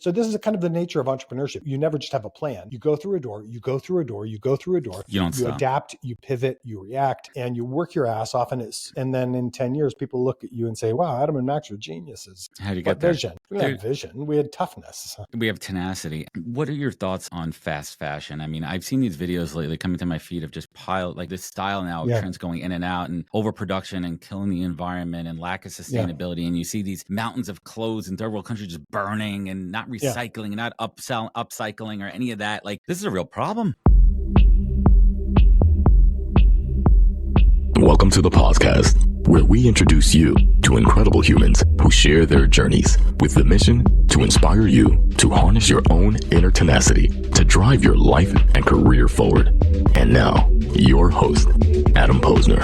So this is kind of the nature of entrepreneurship. You never just have a plan. You go through a door, you go through a door, you go through a door. You don't stop. Adapt, you pivot, you react, and you work your ass off. And then in 10 years, people look at you and say, wow, Adam and Max are geniuses. How do you get there? Vision. We didn't have vision. We had toughness. We have tenacity. What are your thoughts on fast fashion? I mean, I've seen these videos lately coming to my feed of just like this style now of trends going in and out and overproduction and killing the environment and lack of sustainability. And you see these mountains of clothes in third world countries just burning and not recycling and not upcycling or any of that. Like, this is a real problem. Welcome to the podcast, where we introduce you to incredible humans who share their journeys with the mission to inspire you to harness your own inner tenacity to drive your life and career forward. And now, your host, Adam Posner.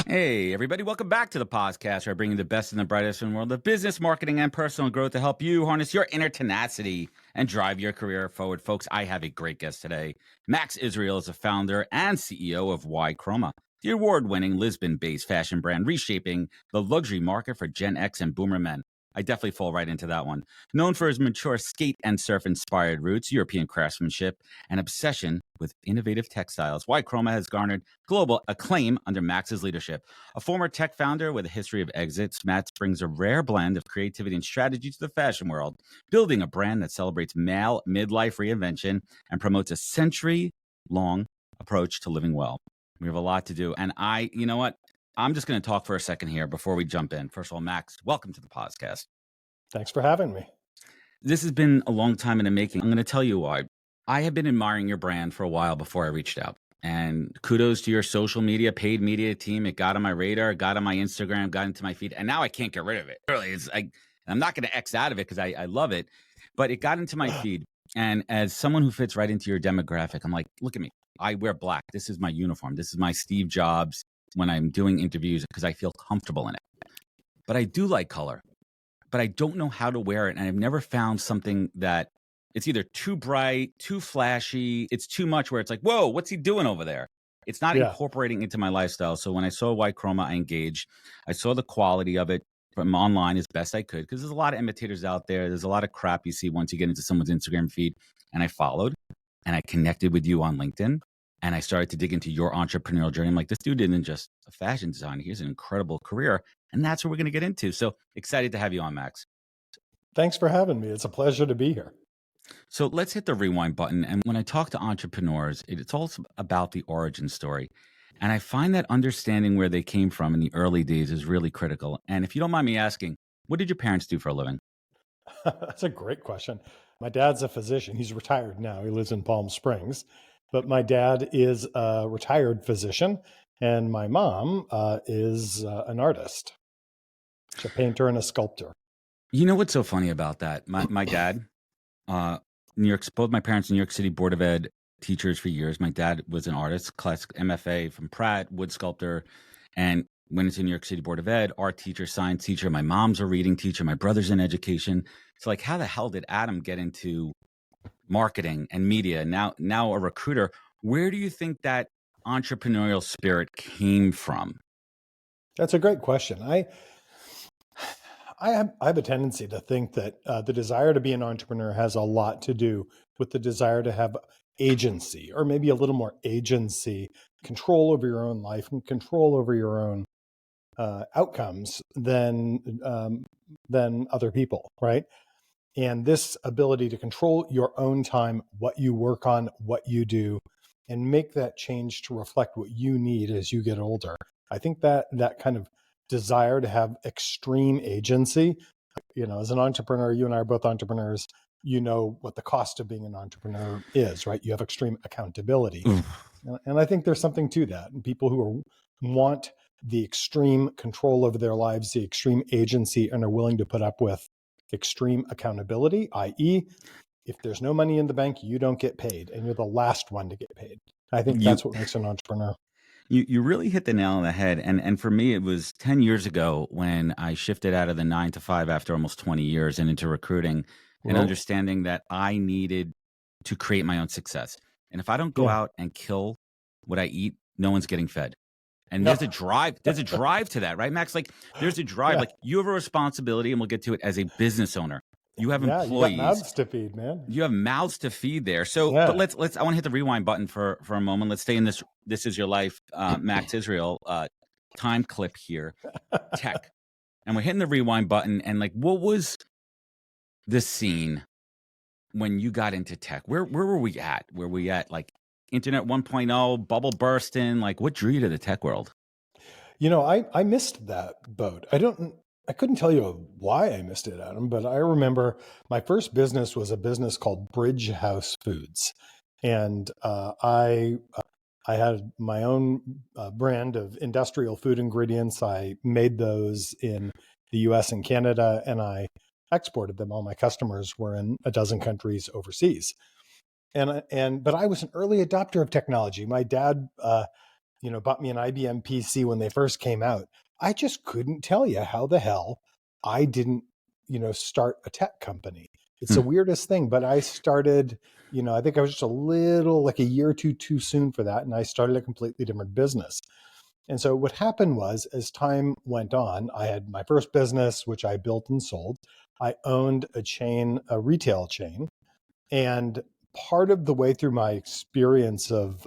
Hey, everybody. Welcome back to the podcast, where I bring you the best and the brightest in the world of business, marketing, and personal growth to help you harness your inner tenacity and drive your career forward. Folks, I have a great guest today. Max Israel is the founder and CEO of Ychroma, the award-winning Lisbon-based fashion brand reshaping the luxury market for Gen X and Boomer men. I definitely fall right into that one. Known for his mature skate and surf-inspired roots, European craftsmanship, and obsession with innovative textiles, Ychroma has garnered global acclaim under Max's leadership. A former tech founder with a history of exits, Max brings a rare blend of creativity and strategy to the fashion world, building a brand that celebrates male midlife reinvention and promotes a century-long approach to living well. We have a lot to do, and you know what? I'm just going to talk for a second here before we jump in. First of all, Max, welcome to the podcast. Thanks for having me. This has been a long time in the making. I'm going to tell you why. I have been admiring your brand for a while before I reached out. And kudos to your social media, paid media team. It got on my radar, got on my Instagram, got into my feed, and now I can't get rid of it. Really, I'm not going to X out of it because I love it, but it got into my feed. And as someone who fits right into your demographic, I'm like, look at me. I wear black. This is my uniform. This is my Steve Jobs when I'm doing interviews because I feel comfortable in it. But I do like color, but I don't know how to wear it. And I've never found something that it's either too bright, too flashy. It's too much where it's like, whoa, what's he doing over there? It's not incorporating into my lifestyle. So when I saw Ychroma, I engaged. I saw the quality of it from online as best I could because there's a lot of imitators out there. There's a lot of crap you see once you get into someone's Instagram feed. And I followed and I connected with you on LinkedIn. And I started to dig into your entrepreneurial journey. I'm like, this dude isn't just a fashion designer. He has an incredible career. And that's what we're going to get into. So excited to have you on, Max. Thanks for having me. It's a pleasure to be here. So let's hit the rewind button. And when I talk to entrepreneurs, it's also about the origin story. And I find that understanding where they came from in the early days is really critical. And if you don't mind me asking, what did your parents do for a living? That's a great question. My dad's a physician. He's retired now. He lives in Palm Springs. But my dad is a retired physician, and my mom is an artist. She's a painter and a sculptor. You know what's so funny about that? My dad, both my parents, New York City Board of Ed teachers for years. My dad was an artist, classic MFA from Pratt, wood sculptor, and went into New York City Board of Ed, art teacher, science teacher. My mom's a reading teacher. My brother's in education. So like, how the hell did Adam get into marketing and media, now a recruiter? Where do you think that entrepreneurial spirit came from? That's a great question. I have a tendency to think that the desire to be an entrepreneur has a lot to do with the desire to have agency, or maybe a little more agency, control over your own life and control over your own outcomes than other people, right? And this ability to control your own time, what you work on, what you do, and make that change to reflect what you need as you get older. I think that kind of desire to have extreme agency, as an entrepreneur, you and I are both entrepreneurs, you know what the cost of being an entrepreneur is, right? You have extreme accountability. And I think there's something to that. And people who want the extreme control over their lives, the extreme agency, and are willing to put up with extreme accountability, i.e., if there's no money in the bank, you don't get paid, and you're the last one to get paid. I think that's what makes an entrepreneur. You really hit the nail on the head. And for me, it was 10 years ago when I shifted out of the 9 to 5 after almost 20 years and into recruiting and understanding that I needed to create my own success. And if I don't go out and kill what I eat, no one's getting fed. And No. there's a drive to that, right, Max? Like there's a drive, Yeah. like you have a responsibility, and we'll get to it, as a business owner. You have Yeah, you got employees. mouths to feed, man. You have mouths to feed there. So, Yeah. but I want to hit the rewind button for a moment. Let's stay in this is your life, Max Israel, time clip here, tech. And we're hitting the rewind button. And like, what was the scene when you got into tech? Where were we at? Were we at like Internet 1.0, bubble bursting? Like, what drew you to the tech world? You know, I missed that boat. I couldn't tell you why I missed it, Adam, but I remember my first business was a business called Bridge House Foods. And I had my own brand of industrial food ingredients. I made those in the US and Canada, and I exported them. All my customers were in a dozen countries overseas. But I was an early adopter of technology. My dad, bought me an IBM PC when they first came out. I just couldn't tell you how the hell I didn't, start a tech company. It's the weirdest thing, but I started, I think I was just like a year or two too soon for that. And I started a completely different business. And so what happened was, as time went on, I had my first business, which I built and sold. I owned a retail chain. And part of the way through my experience of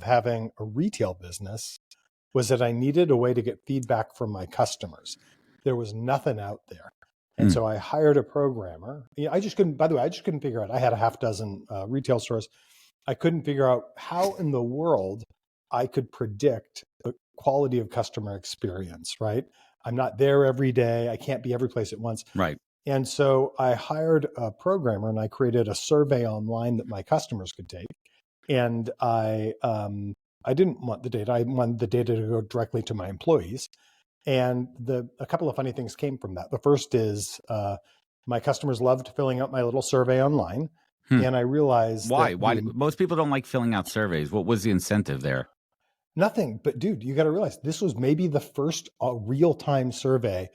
having a retail business was that I needed a way to get feedback from my customers. There was nothing out there. And so I hired a programmer. I just couldn't figure out, I had a half dozen retail stores. I couldn't figure out how in the world I could predict the quality of customer experience, right? I'm not there every day. I can't be every place at once. Right. And so I hired a programmer, and I created a survey online that my customers could take. And I didn't want the data. I wanted the data to go directly to my employees. And a couple of funny things came from that. The first is my customers loved filling out my little survey online. And I realized why most people don't like filling out surveys. What was the incentive there? Nothing. But dude, you got to realize this was maybe the first real-time survey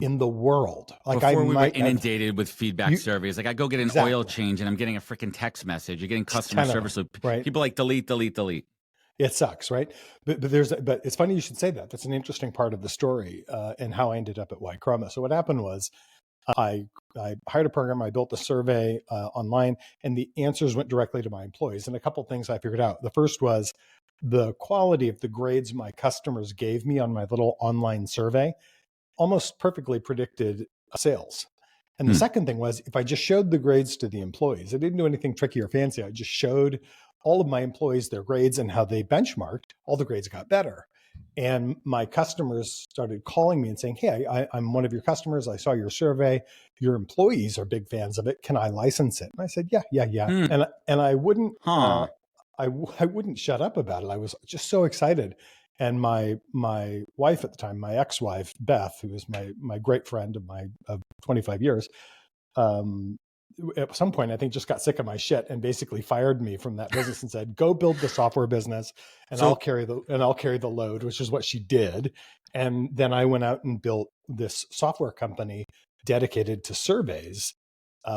in the world. Like before we were inundated with feedback surveys. Like I go get an oil change and I'm getting a freaking text message. You're getting customer service. Right. People like delete. It sucks, right? But it's funny you should say that. That's an interesting part of the story and how I ended up at Ychroma. So what happened was I hired a program. I built a survey online, and the answers went directly to my employees. And a couple of things I figured out. The first was the quality of the grades my customers gave me on my little online survey almost perfectly predicted sales. And the second thing was, if I just showed the grades to the employees, I didn't do anything tricky or fancy. I just showed all of my employees their grades and how they benchmarked. All the grades got better. And my customers started calling me and saying, hey, I'm one of your customers. I saw your survey. Your employees are big fans of it. Can I license it? And I said, yeah. And I wouldn't, I wouldn't shut up about it. I was just so excited. And my wife at the time, my ex-wife, Beth, who was my great friend of 25 years, at some point, I think just got sick of my shit and basically fired me from that business and said, go build the software business and I'll carry the load, which is what she did. And then I went out and built this software company dedicated to surveys,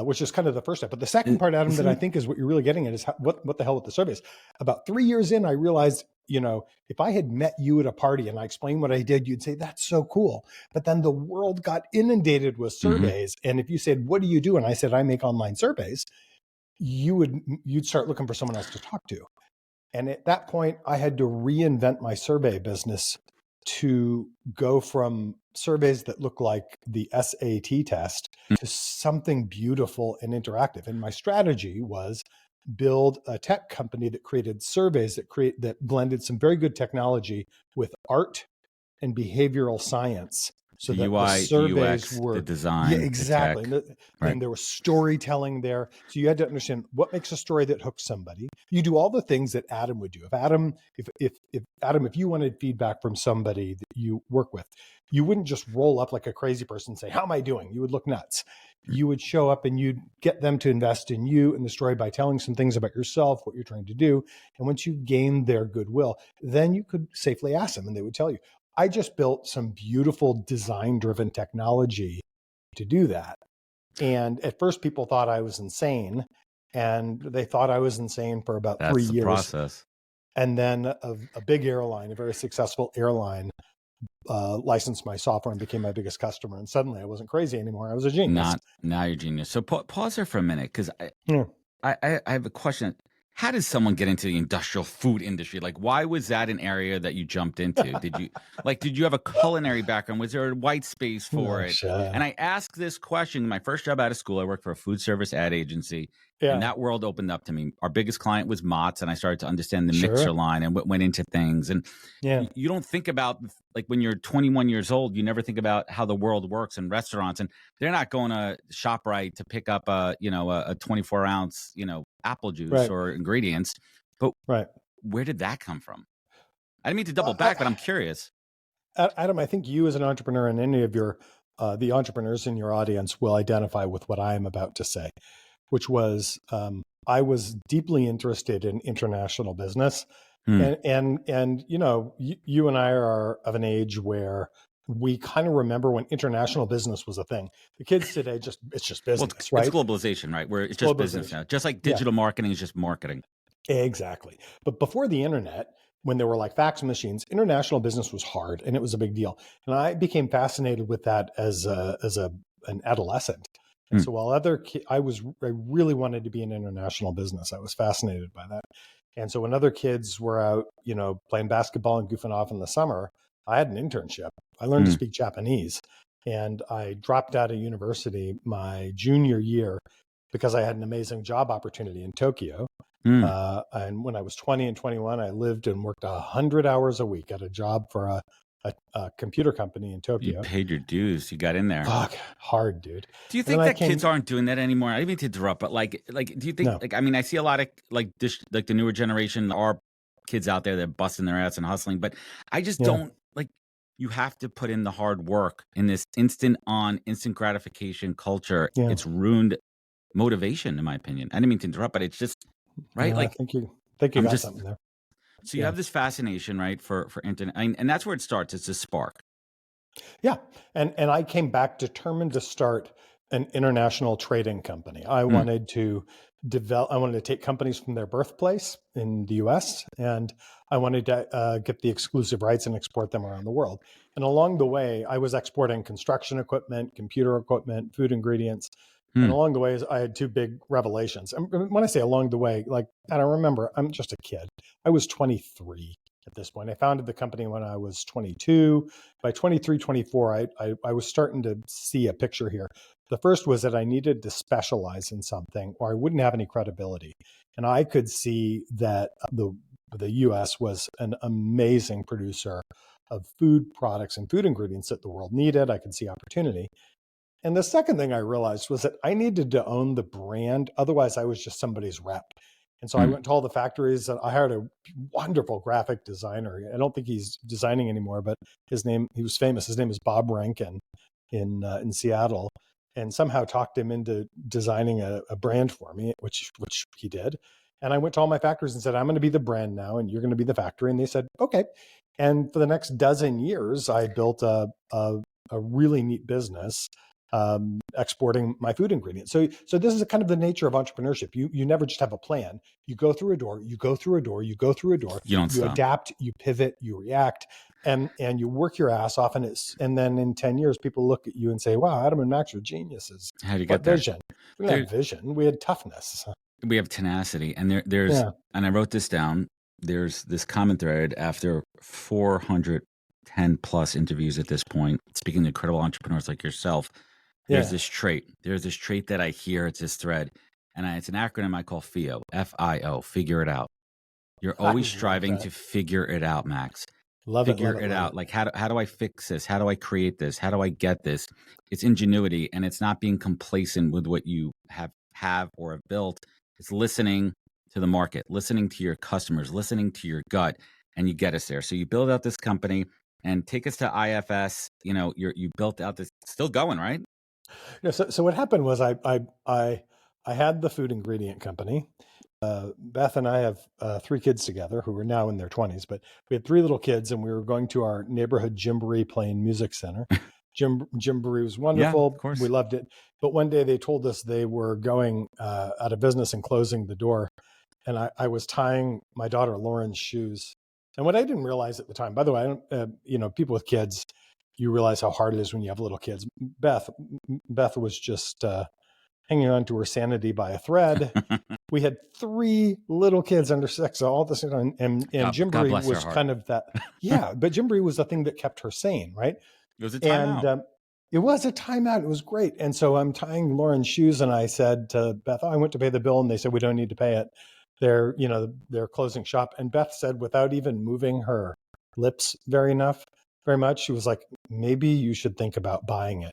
which is kind of the first step. But the second part, Adam, that I think is what you're really getting at is what the hell with the surveys. About 3 years in, I realized, if I had met you at a party and I explained what I did, you'd say, that's so cool. But then the world got inundated with surveys. And if you said, what do you do? And I said, I make online surveys, you'd start looking for someone else to talk to. And at that point, I had to reinvent my survey business to go from surveys that look like the SAT test to something beautiful and interactive. And my strategy was build a tech company that created surveys that blended some very good technology with art and behavioral science. So that UI, the surveys UX, were the design, yeah, exactly. the tech, right. And there was storytelling there. So you had to understand what makes a story that hooks somebody. You do all the things that Adam would do. If you wanted feedback from somebody that you work with, you wouldn't just roll up like a crazy person and say, how am I doing? You would look nuts. You would show up and you'd get them to invest in you and the story by telling some things about yourself, what you're trying to do. And once you gained their goodwill, then you could safely ask them and they would tell you. I just built some beautiful design-driven technology to do that. And at first people thought I was insane, and they thought I was insane for about 3 years. That's the process. And then a big airline, a very successful airline, licensed my software and became my biggest customer. And suddenly I wasn't crazy anymore. I was a genius. Not now you're genius. So pause there for a minute, because Yeah. I have a question. How did someone get into the industrial food industry? Like, why was that an area that you jumped into? Did you have a culinary background? Was there a white space for Oh, it? sure. And I asked this question. My first job out of school, I worked for a food service ad agency, and Yeah, that world opened up to me. Our biggest client was Mott's, and I started to understand the mixer sure. line and what went into things. And Yeah, you don't think about, like, when you're 21 years old, you never think about how the world works in restaurants, and they're not going to ShopRite to pick up a 24 ounce apple juice right, or ingredients. But right. where did that come from? I didn't mean to double Uh, back, but I'm curious. Adam, I think you as an entrepreneur and any of the entrepreneurs in your audience will identify with what I am about to say, which was I was deeply interested in international business. Hmm. And you and I are of an age where we kind of remember when international business was a thing. The kids today it's just Well, business, it's right? globalization, right? Where it's It's just business globalization. now. Just like Yeah, digital marketing is just marketing. exactly. But before the internet, when there were like fax machines, international business was hard and it was a big deal. And I became fascinated with that as an adolescent. And Hmm. so while I really wanted to be in international business. I was fascinated by that. And so when other kids were out, playing basketball and goofing off in the summer, I had an internship. I learned to Hmm. speak Japanese, and I dropped out of university my junior year because I had an amazing job opportunity in Tokyo. Hmm. And when I was 20 and 21, I lived and worked 100 hours a week at a job for a computer company in You Tokyo. paid your dues. You got in there. Fuck, hard, dude. Do you And then think I that kids came, aren't doing that anymore? I didn't mean to interrupt, but do you think, no, like, I mean, I see a lot of like the newer generation are kids out there that are busting their ass and hustling, but I just yeah, don't like. You have to put in the hard work in this instant gratification culture. yeah, It's ruined motivation, in my opinion. I didn't mean to interrupt, but it's just right. yeah. I Like, think you I'm got just something there. so you Yeah. have this fascination, right, for internet, and that's where it starts. It's a spark. Yeah. And I came back determined to start an international trading company. Hmm. I wanted to take companies from their birthplace in the US, and I wanted to get the exclusive rights and export them around the world. And along the way, I was exporting construction equipment, computer equipment, food ingredients. And Hmm. along the way, I had two big revelations. And when I say along the way, like, and I remember I'm just a kid. I was 23 at this point. I founded the company when I was 22. By 23, 24, I was starting to see a picture here. The first was that I needed to specialize in something or I wouldn't have any credibility. And I could see that the US was an amazing producer of food products and food ingredients that the world needed. I could see opportunity. And the second thing I realized was that I needed to own the brand. Otherwise, I was just somebody's rep. And so I Hmm. went to all the factories and I hired a wonderful graphic designer. I don't think he's designing anymore, but he was famous. His name is Bob Rankin in Seattle, and somehow talked him into designing a brand for me, which he did. And I went to all my factories and said, I'm going to be the brand now and you're going to be the factory. And they said, okay. And for the next dozen years, I built a really neat business exporting my food ingredients. So this is kind of the nature of entrepreneurship. You never just have a plan. You go through a door, you go through a door, you go through a door, You don't you stop. adapt, you pivot, you react, and you work your ass off. And then in 10 years, people look at you and say, wow, Adam and Max are geniuses. How do you What get there? vision? We didn't There, have vision. We had toughness. we have tenacity, and there's, Yeah. and I wrote this down. There's this common thread after 410 plus interviews at this point, speaking to incredible entrepreneurs like yourself. There's Yeah. this trait. There's this trait that I hear. It's this thread, and it's an acronym I call FIO. FIO. Figure it out. You're I always love striving that. to figure it out, Max. Love it, Figure love it, it love out. it. Like, how do I fix this? How do I create this? How do I get this? It's ingenuity, and it's not being complacent with what you have or have built. It's listening to the market, listening to your customers, listening to your gut, and you get us there. So you build out this company and take us to IFS. You built out this, still going, right? So what happened was I had the food ingredient company. Beth and I have three kids together who are now in their 20s, but we had three little kids and we were going to our neighborhood Gymboree playing music center. Gymboree was Yeah, of wonderful. We course. loved it. But one day they told us they were going out of business and closing the door. and I was tying my daughter Lauren's shoes. And what I didn't realize at the time, by the way, I don't, people with kids, you realize how hard it is when you have little kids. Beth was just hanging on to her sanity by a thread. We had 3 little kids under 6, all this, and Gymboree was kind of that. Yeah, but Gymboree was the thing that kept her sane, right? It was a timeout. And it was a timeout. It was great. And so I'm tying Lauren's shoes, and I said to Beth, "Oh, I went to pay the bill," and they said, "We don't need to pay it. They're closing shop." And Beth said, without even moving her lips very much, she was like, "Maybe you should think about buying it."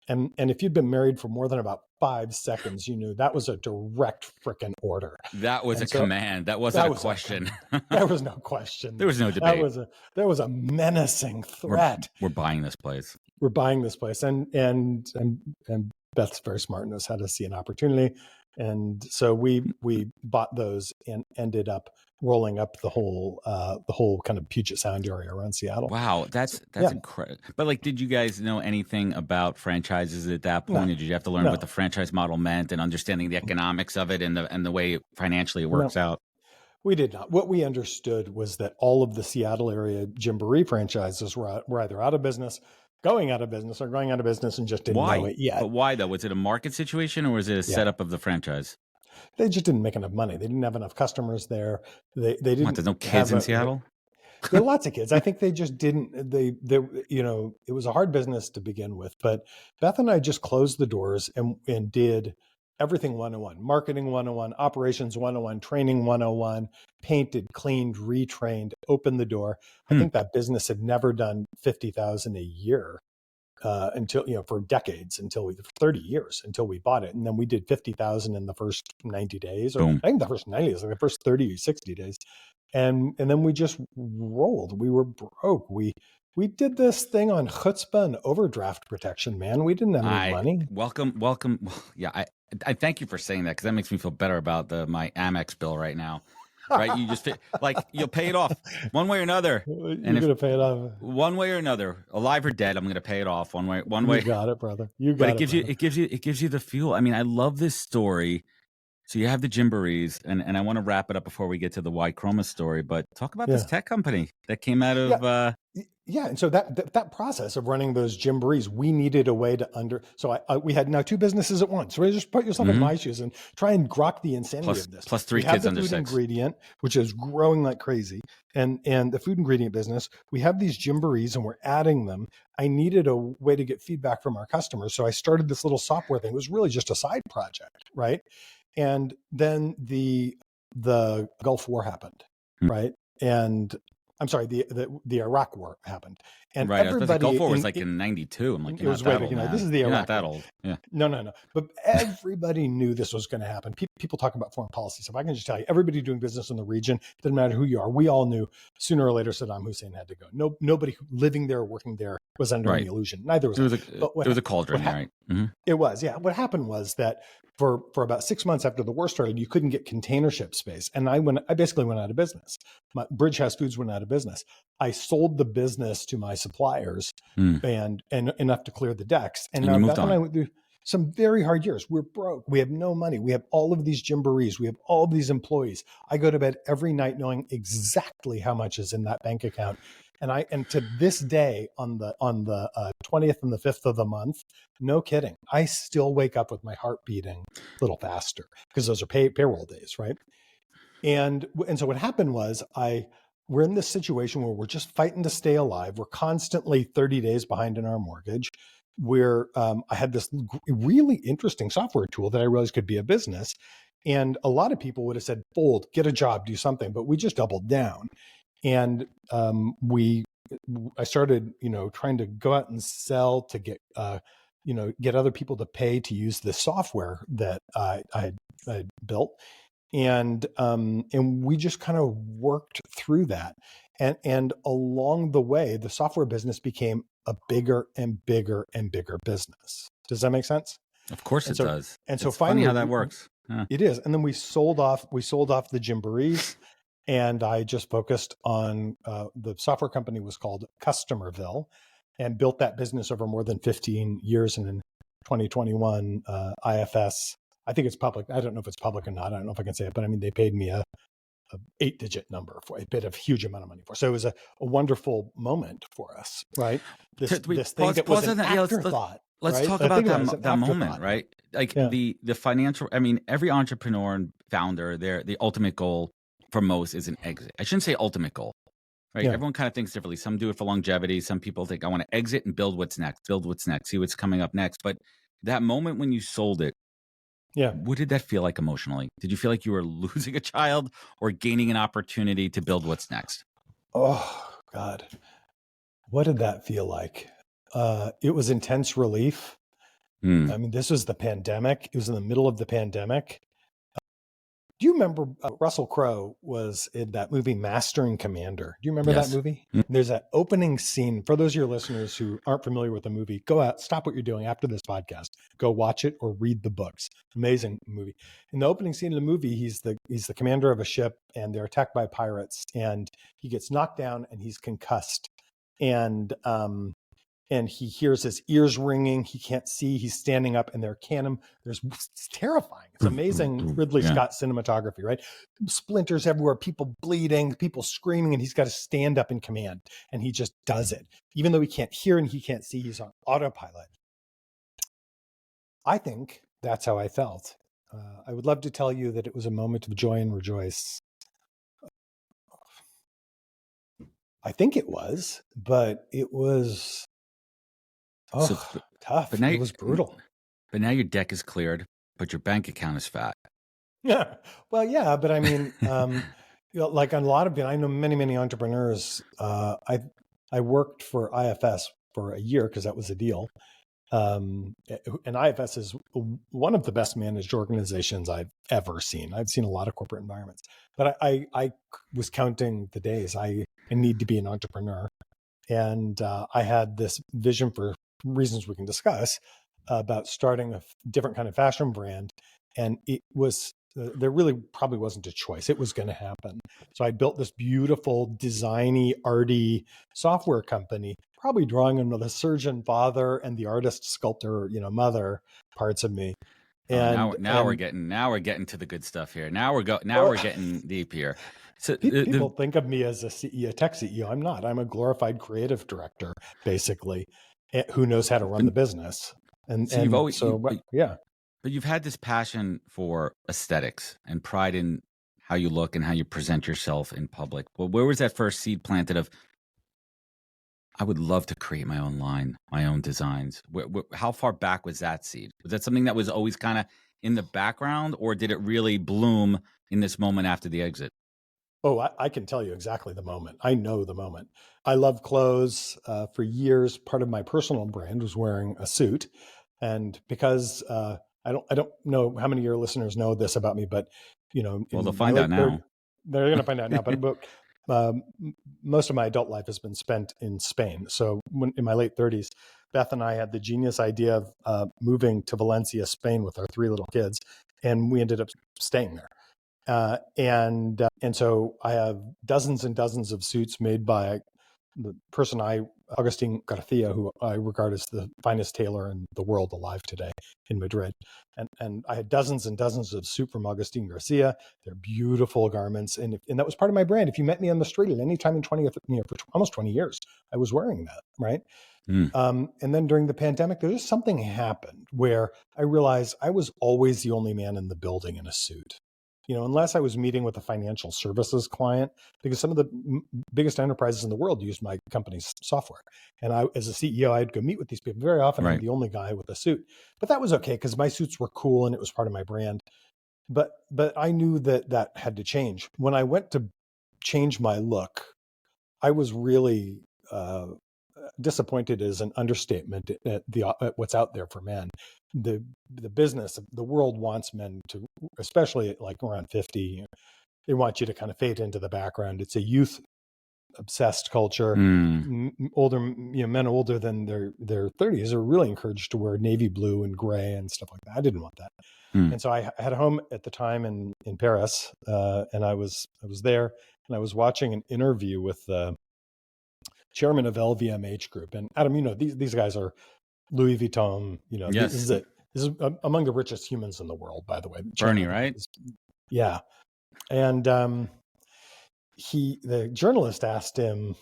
And if you'd been married for more than about 5 seconds, you knew that was a direct frickin' order. That was a command. That wasn't a question. There was no question. There was no debate. There was a menacing threat. We're buying this place. We're buying this place. And Beth's very smart, knows how to see an opportunity. And so we bought those and ended up rolling up the whole kind of Puget Sound area around Seattle. Wow, that's incredible. But like, did you guys know anything about franchises at that point? No. Or did you have to learn what the franchise model meant and understanding the economics of it and the way financially it works out? We did not. What we understood was that all of the Seattle area Gymboree franchises were either out of business, going out of business, or going out of business and just didn't know it yet. But why though? Was it a market situation or was it a setup of the franchise? They just didn't make enough money. They didn't have enough customers there. They didn't. What, there's no kids in Seattle? There are lots of kids. I think they just didn't. It was a hard business to begin with. But Beth and I just closed the doors and did everything 101: marketing 101, operations 101, training 101, painted, cleaned, retrained, opened the door. I think that business had never done 50,000 a year until, for decades, for 30 years until we bought it. And then we did 50,000 in the first 90 days, or I think the first 90 days, like the first 30, 60 days. And then we just rolled. We were broke. We did this thing on chutzpah and overdraft protection, man. We didn't have any money. Welcome. Yeah. I thank you for saying that, because that makes me feel better about my Amex bill right now. Right? You just you'll pay it off one way or another. You're going to pay it off one way or another, alive or dead. I'm going to pay it off one way. You got it, brother. But it gives you the fuel. I mean, I love this story. So you have the Gymborees, and I want to wrap it up before we get to the Ychroma story. But talk about this tech company that came out of. Yeah, and so that process of running those Gymborees, we needed a way to So we had now 2 businesses at once. So just put yourself in my shoes and try and grok the insanity of this. Plus 3 kids under 6. We have the food ingredient, which is growing like crazy, and the food ingredient business. We have these Gymborees, and we're adding them. I needed a way to get feedback from our customers, so I started this little software thing. It was really just a side project, right? And then the Gulf War happened, right? And I'm sorry, the Iraq War happened, and right. Everybody the Gulf War was in '92. I'm like, it was way back. This is the Iraq. You're not that old. Yeah. No. But everybody knew this was going to happen. People talk about foreign policy stuff. I can just tell you, everybody doing business in the region, doesn't matter who you are, we all knew sooner or later Saddam Hussein had to go. Nobody living there or working there was under any illusion. Neither was there. Was a cauldron, right? Mm-hmm. It was, yeah. What happened was that for about 6 months after the war started, you couldn't get container ship space. And I basically went out of business. Bridge House Foods went out of business. I sold the business to my suppliers and enough to clear the decks. And now Beth and I went through some very hard years. We're broke. We have no money. We have all of these Gymborees. We have all of these employees. I go to bed every night knowing exactly how much is in that bank account. And to this day, on the 20th and the 5th of the month, no kidding, I still wake up with my heart beating a little faster, because those are payroll days, right? And so what happened was we're in this situation where we're just fighting to stay alive. We're constantly 30 days behind in our mortgage. I had this really interesting software tool that I realized could be a business. And a lot of people would have said, fold, get a job, do something, but we just doubled down. And I started, trying to go out and sell to get other people to pay to use this software that I had built, and we just kind of worked through that, and along the way, the software business became a bigger and bigger and bigger business. Does that make sense? Of course it does. And so it's finally, funny how that works. Huh. It is, and then we sold off the Gymborees. And I just focused on the software company was called Customerville, and built that business over more than 15 years. And in 2021, IFS I think it's public. I don't know if it's public or not. I don't know if I can say it, but I mean, they paid me a 8-digit number for. It paid a huge amount of money for. So it was a wonderful moment for us, right? This thing that was an afterthought. Let's right? talk I about think it was an that moment, afterthought. right? Like Yeah. the financial. I mean, every entrepreneur and founder, the ultimate goal for most is an exit. I shouldn't say ultimate goal, right? Yeah. Everyone kind of thinks differently. Some do it for longevity. Some people think, I want to exit and build what's next, see what's coming up next. But that moment when you sold it, Yeah. what did that feel like emotionally? Did you feel like you were losing a child or gaining an opportunity to build what's next? Oh God, what did that feel like? It was intense relief. I mean, this was the pandemic. It was in the middle of the pandemic. Do you remember Russell Crowe was in that movie Mastering Commander? Do you remember Yes. that movie? There's that opening scene. For those of your listeners who aren't familiar with the movie, go out, stop what you're doing after this podcast. Go watch it or read the books. Amazing movie. In the opening scene of the movie, he's the commander of a ship and they're attacked by pirates and he gets knocked down and he's concussed. And he hears his ears ringing. He can't see. He's standing up and they're cannon. It's terrifying. It's amazing Ridley Scott cinematography, right? Splinters everywhere, people bleeding, people screaming, and he's got to stand up in command. And he just does it. Even though he can't hear and he can't see, he's on autopilot. I think that's how I felt. I would love to tell you that it was a moment of joy and rejoice. I think it was, but it was... tough. But now it was brutal. But now your deck is cleared, but your bank account is fat. Yeah. Well, yeah, but I mean, like a lot of, I know many entrepreneurs. I worked for IFS for a year because that was a deal. And IFS is one of the best managed organizations I've ever seen. I've seen a lot of corporate environments, but I was counting the days. I need to be an entrepreneur, and I had this vision for reasons we can discuss about starting a different kind of fashion brand. And it was, there really probably wasn't a choice. It was going to happen. So I built this beautiful designy, arty software company, probably drawing on the surgeon father and the artist sculptor, mother parts of me. And now we're getting to the good stuff here. Now we're getting deep here. So people think of me as a CEO, tech CEO. I'm not. I'm a glorified creative director, basically, who knows how to run the business. And you've always, yeah. But you've had this passion for aesthetics and pride in how you look and how you present yourself in public. Well, where was that first seed planted of, I would love to create my own line, my own designs? How far back was that seed? Was that something that was always kind of in the background, or did it really bloom in this moment after the exit? Oh, I can tell you exactly the moment. I know the moment. I love clothes. For years, part of my personal brand was wearing a suit. And because I don't know how many of your listeners know this about me, but well, they'll find out now. They're going to find out now. But most of my adult life has been spent in Spain. So in my late 30s, Beth and I had the genius idea of moving to Valencia, Spain, with our 3 little kids, and we ended up staying there. And so I have dozens and dozens of suits made by the person Agustin Garcia, who I regard as the finest tailor in the world alive today in Madrid. And I had dozens and dozens of suits from Agustin Garcia. They're beautiful garments. And that was part of my brand. If you met me on the street at any time in for almost 20 years, I was wearing that, right? And then during the pandemic, there just something happened where I realized I was always the only man in the building in a suit. Unless I was meeting with a financial services client, because some of the biggest enterprises in the world use my company's software. And as a CEO, I'd go meet with these people. Very often, I'm the only guy with a suit. But that was okay because my suits were cool and it was part of my brand. But I knew that had to change. When I went to change my look, I was really disappointed is an understatement at what's out there for men. The business, the world wants men to, especially like around 50, they want you to kind of fade into the background. It's a youth obsessed culture. Older, men older than their 30s are really encouraged to wear navy blue and gray and stuff like that. I didn't want that. And so I had a home at the time in Paris, and I was there and I was watching an interview with the chairman of LVMH Group. And Adam, these guys are Louis Vuitton. Yes. This is among the richest humans in the world, by the way. Bernie, Chairman right? yeah. And the journalist asked him,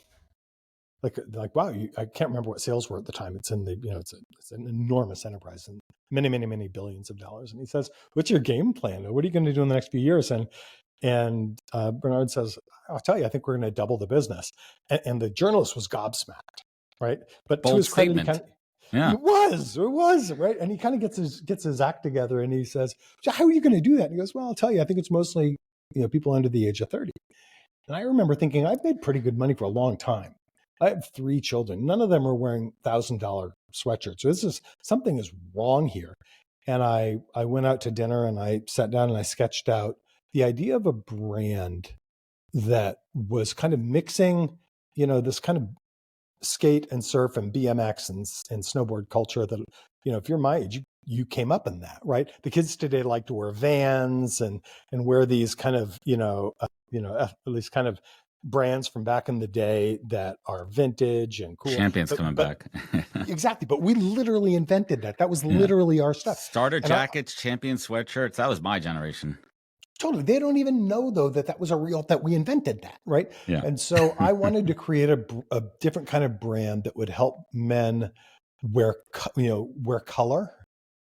like, wow, I can't remember what sales were at the time. It's in the, it's an enormous enterprise and many, many, many billions of dollars. And he says, what's your game plan? What are you going to do in the next few years? And Bernard says, I'll tell you, I think we're going to double the business. And the journalist was gobsmacked, right? But Bold to his credit, statement. it was right. And he kind of gets his act together, and he says, so how are you going to do that? And he goes, well, I'll tell you, I think it's mostly, people under the age of 30. And I remember thinking, I've made pretty good money for a long time. I have 3 children. None of them are wearing $1,000 sweatshirts. So something is wrong here. And I went out to dinner and I sat down and I sketched out the idea of a brand that was kind of mixing, this kind of skate and surf and BMX and snowboard culture that, if you're my age, you came up in that, right? The kids today like to wear Vans and wear these kind of, at least kind of brands from back in the day that are vintage and cool. Champions coming back. Exactly. But we literally invented that. That was literally our stuff. Starter jackets, champion sweatshirts. That was my generation. Totally. They don't even know, though, that was that we invented that. Right. Yeah. And so I wanted to create a different kind of brand that would help men wear color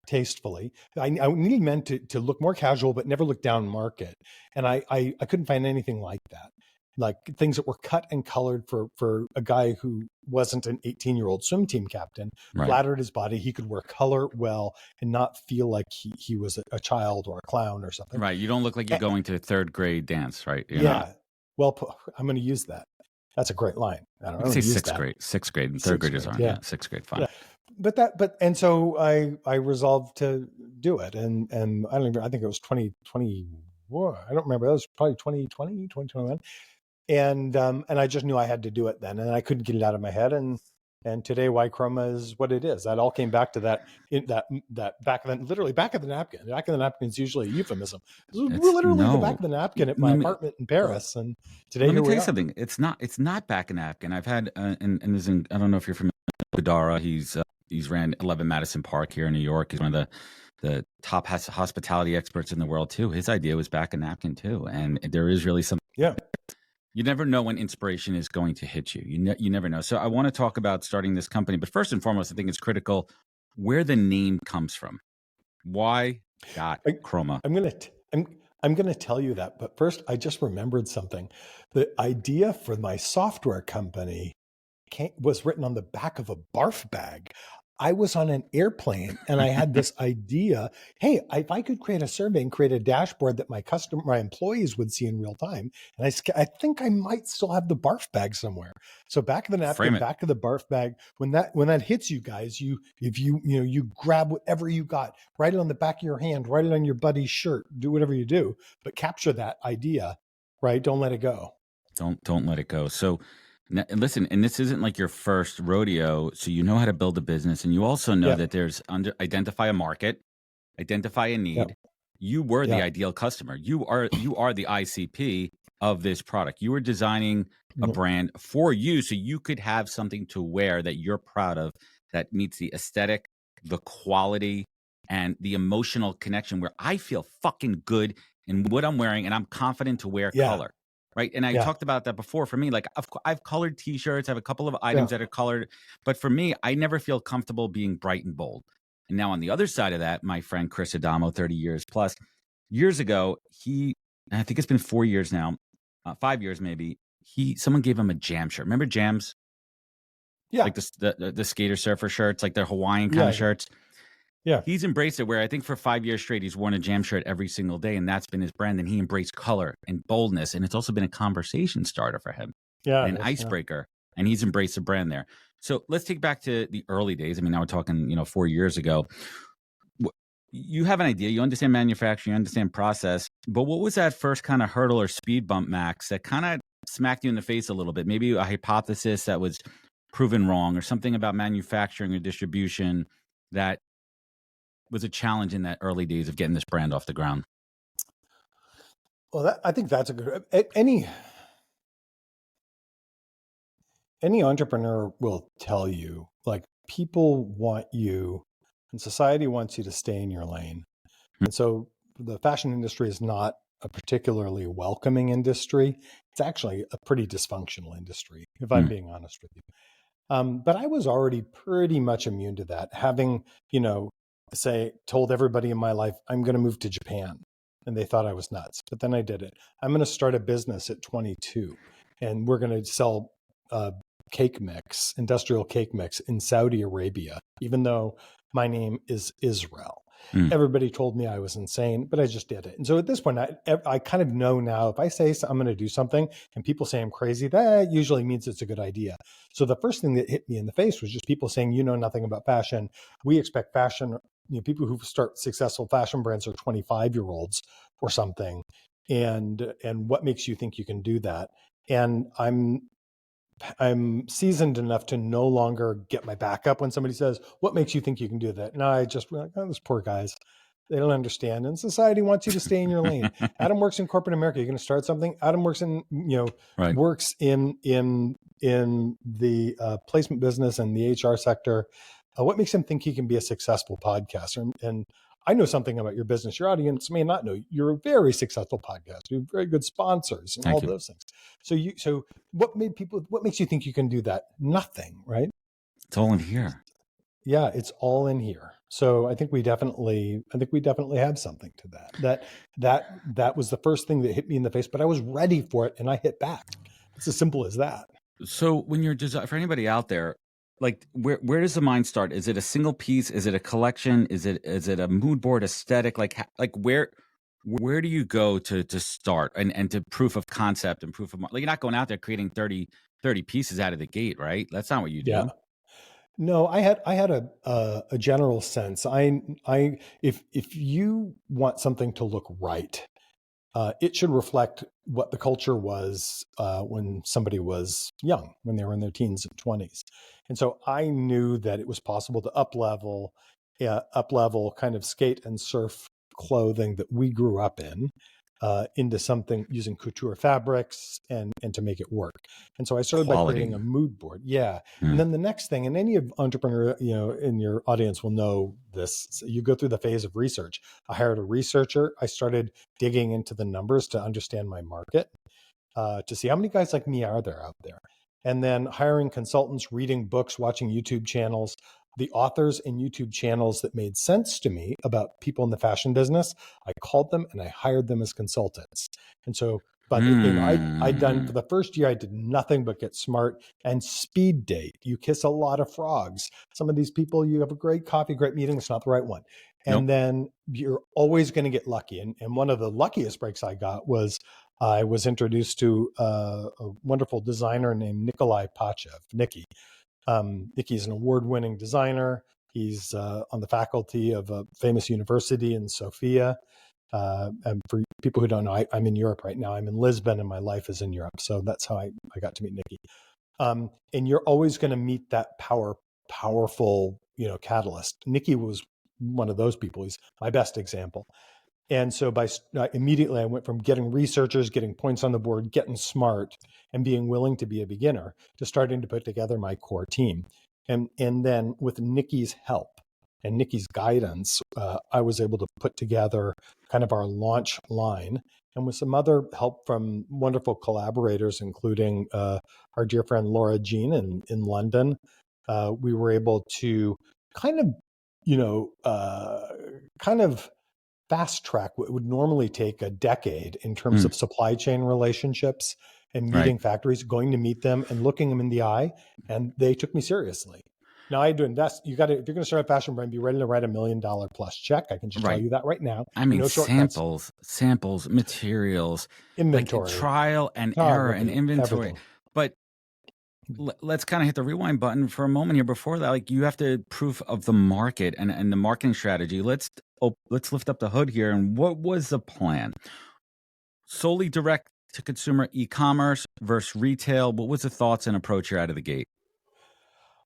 tastefully. I needed men to look more casual, but never look down market. And I couldn't find anything like that. Like things that were cut and colored for a guy who wasn't an 18-year-old swim team captain, flattered his body. He could wear color well and not feel like he was a child or a clown or something. Right. You don't look like you're going to a 3rd grade dance, right? You're not. Well, I'm going to use that. That's a great line. I don't know. Say 6th grade. 6th grade and 3rd graders aren't. Yeah. 6th grade. Fine. Yeah. And so I resolved to do it. And I think it was 2020. I don't remember. That was probably 2020, 2021. And I just knew I had to do it then, and I couldn't get it out of my head. And today, Ychroma is what it is. That all came back to that back of the back of the napkin. The back of the napkin is usually a euphemism. This was literally the back of the napkin at my apartment in Paris. And today, let me tell you something. It's not back of the napkin. I've had and I don't know if you're familiar with Budara. He's ran 11 Madison Park here in New York. He's one of the top hospitality experts in the world too. His idea was back of napkin too, and there is really some. Yeah. You never know when inspiration is going to hit you. You never know. So I want to talk about starting this company, but first and foremost, I think it's critical where the name comes from. Why Chroma? I'm gonna tell you that, but first, I just remembered something. The idea for my software company was written on the back of a barf bag. I was on an airplane and I had this idea, hey, if I could create a survey and create a dashboard that my employees would see in real time, and I think I might still have the barf bag somewhere. So back of the napkin, back of the barf bag, when that hits you guys, you grab whatever you got, write it on the back of your hand, write it on your buddy's shirt, do whatever you do, but capture that idea, right? Don't let it go. Don't let it go. So now, listen, and this isn't like your first rodeo, so you know how to build a business, and you also know that there's identify a market, identify a need. Yep. You were the ideal customer. You are the ICP of this product. You were designing a brand for you, so you could have something to wear that you're proud of, that meets the aesthetic, the quality, and the emotional connection. Where I feel fucking good in what I'm wearing, and I'm confident to wear color. Right. And I talked about that before. For me, like I've colored T-shirts. I have a couple of items that are colored. But for me, I never feel comfortable being bright and bold. And now on the other side of that, my friend Chris Adamo, 30 years plus, years ago, I think it's been 4 years now, 5 years maybe, someone gave him a Jam shirt. Remember Jams? Yeah. Like the skater surfer shirts, like their Hawaiian kind of shirts. Yeah. He's embraced it, where I think for 5 years straight, he's worn a Jam shirt every single day, and that's been his brand. And he embraced color and boldness, and it's also been a conversation starter for him, an icebreaker, and he's embraced the brand there. So let's take back to the early days. I mean, now we're talking, 4 years ago. You have an idea, you understand manufacturing, you understand process, but what was that first kind of hurdle or speed bump, Max, that kind of smacked you in the face a little bit? Maybe a hypothesis that was proven wrong, or something about manufacturing or distribution that was a challenge in that early days of getting this brand off the ground? Well, I think that's a good, any entrepreneur will tell you, like, people want you and society wants you to stay in your lane. And so the fashion industry is not a particularly welcoming industry. It's actually a pretty dysfunctional industry, if I'm being honest with you. But I was already pretty much immune to that, having, told everybody in my life, I'm going to move to Japan. And they thought I was nuts. But then I did it. I'm going to start a business at 22, and we're going to sell cake mix, industrial cake mix in Saudi Arabia, even though my name is Israel. Everybody told me I was insane, but I just did it. And so at this point, I kind of know now, if I say I'm going to do something and people say I'm crazy, that usually means it's a good idea. So the first thing that hit me in the face was just people saying, you know nothing about fashion. We expect fashion, people who start successful fashion brands are 25-year-olds or something. And what makes you think you can do that? And I'm seasoned enough to no longer get my back up when somebody says, what makes you think you can do that? No, I just like, oh, those poor guys. They don't understand. And society wants you to stay in your lane. Adam works in corporate America. You're going to start something. Adam works in, Right. works in the placement business and the HR sector. What makes him think he can be a successful podcaster? And I know something about your business. Your audience may not know. You're a very successful podcast. You have very good sponsors and all those things. So what makes you think you can do that? Nothing, right? It's all in here. Yeah, it's all in here. So I think we definitely have something to that. That was the first thing that hit me in the face, but I was ready for it and I hit back. It's as simple as that. So when you're for anybody out there, like where does the mind start? Is it a single piece? Is it a collection? Is it a mood board aesthetic? Like where do you go to start and to proof of concept and proof of, like, you're not going out there creating 30 pieces out of the gate, right? That's not what you do. Yeah. No, I had a general sense. If you want something to look right, it should reflect what the culture was when somebody was young, when they were in their teens and 20s. And so I knew that it was possible to up level kind of skate and surf clothing that we grew up in into something using couture fabrics and to make it work. And so I started by creating a mood board. Yeah. And then the next thing, and any entrepreneur, in your audience will know this. So you go through the phase of research. I hired a researcher. I started digging into the numbers to understand my market, to see how many guys like me are there out there. And then hiring consultants, reading books, watching YouTube channels, the authors and YouTube channels that made sense to me about people in the fashion business. I called them and I hired them as consultants. And so, but I'd done, for the first year, I did nothing but get smart and speed date. You kiss a lot of frogs. Some of these people, you have a great coffee, great meeting. It's not the right one. And then you're always going to get lucky. And one of the luckiest breaks I got was I was introduced to a wonderful designer named Nikolai Pachev, Nicky. Nicky's an award-winning designer. He's on the faculty of a famous university in Sofia. And for people who don't know, I'm in Europe right now. I'm in Lisbon and my life is in Europe. So that's how I got to meet Nicky. And you're always going to meet that powerful, catalyst. Nicky was one of those people. He's my best example. And so immediately I went from getting researchers, getting points on the board, getting smart, and being willing to be a beginner to starting to put together my core team. And then with Nicky's help and Nicky's guidance, I was able to put together kind of our launch line. And with some other help from wonderful collaborators, including our dear friend Laura Jean in London, we were able to kind of fast track what would normally take a decade in terms of supply chain relationships and meeting factories, going to meet them and looking them in the eye. And they took me seriously. Now I had to invest. If you're going to start a fashion brand, be ready to write $1 million plus check. I can just tell you that right now. I mean, samples, materials, inventory, like trial and error and inventory. Everything. But let's kind of hit the rewind button for a moment here. Before that, like, you have to proof of the market and the marketing strategy. Let's lift up the hood here. And what was the plan? Solely direct to consumer e-commerce versus retail. What was the thoughts and approach here out of the gate?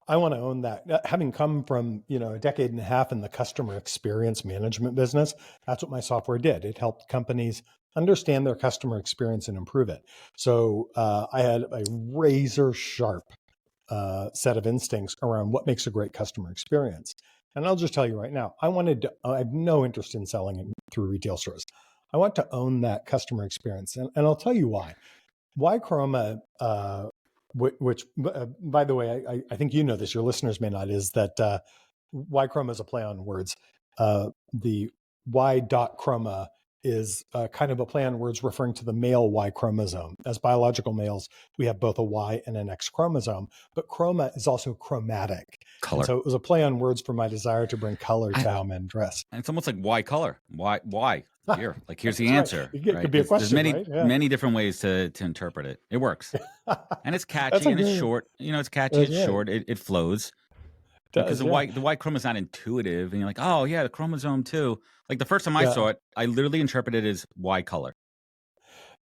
I want to own that. Having come from, a decade and a half in the customer experience management business, that's what my software did. It helped companies understand their customer experience and improve it. So I had a razor sharp set of instincts around what makes a great customer experience. And I'll just tell you right now, I have no interest in selling it through retail stores. I want to own that customer experience. And I'll tell you why. Ychroma, which by the way, I think you know this, your listeners may not, is that Ychroma is a play on words. The Y.chroma is kind of a play on words referring to the male Y chromosome. As biological males, we have both a Y and an X chromosome, but chroma is also chromatic. Color. And so it was a play on words for my desire to bring color to how men dress. And it's almost like why color? Why? Here, like here's the That's answer. right. It could be a question, There's right? Yeah. many different ways to interpret it. It works, and it's catchy and it's short. It's catchy. That's It's right. short. It flows. Because the Y chromosome is not intuitive, and you're like, oh yeah, the chromosome too. Like the first time I saw it, I literally interpreted it as Y color.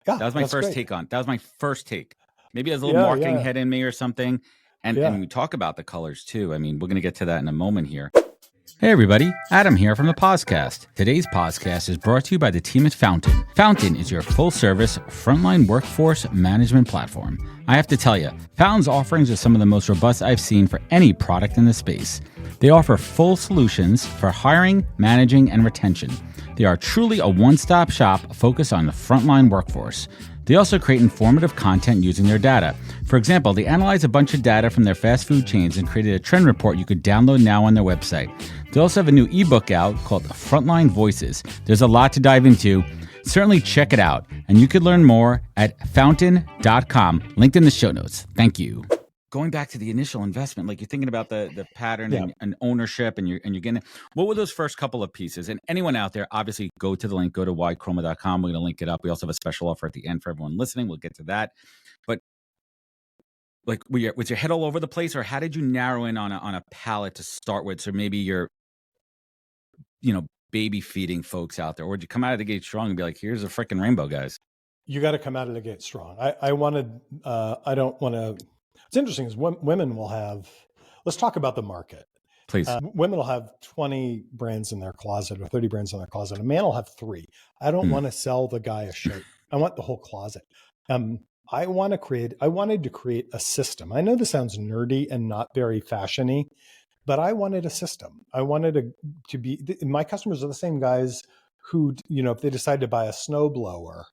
Yeah, that was my first take on. That was my first take. Maybe there's a little marketing head in me or something. And we talk about the colors too. I mean, we're gonna get to that in a moment here. Hey everybody, Adam here from the Podcast. Today's podcast is brought to you by the team at Fountain. Fountain is your full-service frontline workforce management platform. I have to tell you, Fountain's offerings are some of the most robust I've seen for any product in the space. They offer full solutions for hiring, managing, and retention. They are truly a one-stop shop focused on the frontline workforce. They also create informative content using their data. For example, they analyze a bunch of data from their fast food chains and created a trend report you could download now on their website. They also have a new ebook out called Frontline Voices. There's a lot to dive into. Certainly check it out. And you could learn more at fountain.com, linked in the show notes. Thank you. Going back to the initial investment, like you're thinking about the pattern and ownership, and you're getting, what were those first couple of pieces? And anyone out there, obviously go to the link, go to ychroma.com. We're going to link it up. We also have a special offer at the end for everyone listening. We'll get to that. But like, was your head all over the place, or how did you narrow in on a palette to start with? So maybe you're, baby feeding folks out there, or did you come out of the gate strong and be like, here's a freaking rainbow, guys? You got to come out of the gate strong. I don't want to. What's interesting is women will have, let's talk about the market. Please. Women will have 20 brands in their closet or 30 brands in their closet. A man will have 3. I don't want to sell the guy a shirt. I want the whole closet. I wanted to create a system. I know this sounds nerdy and not very fashiony, but I wanted a system. I wanted to be, my customers are the same guys who, if they decide to buy a snowblower,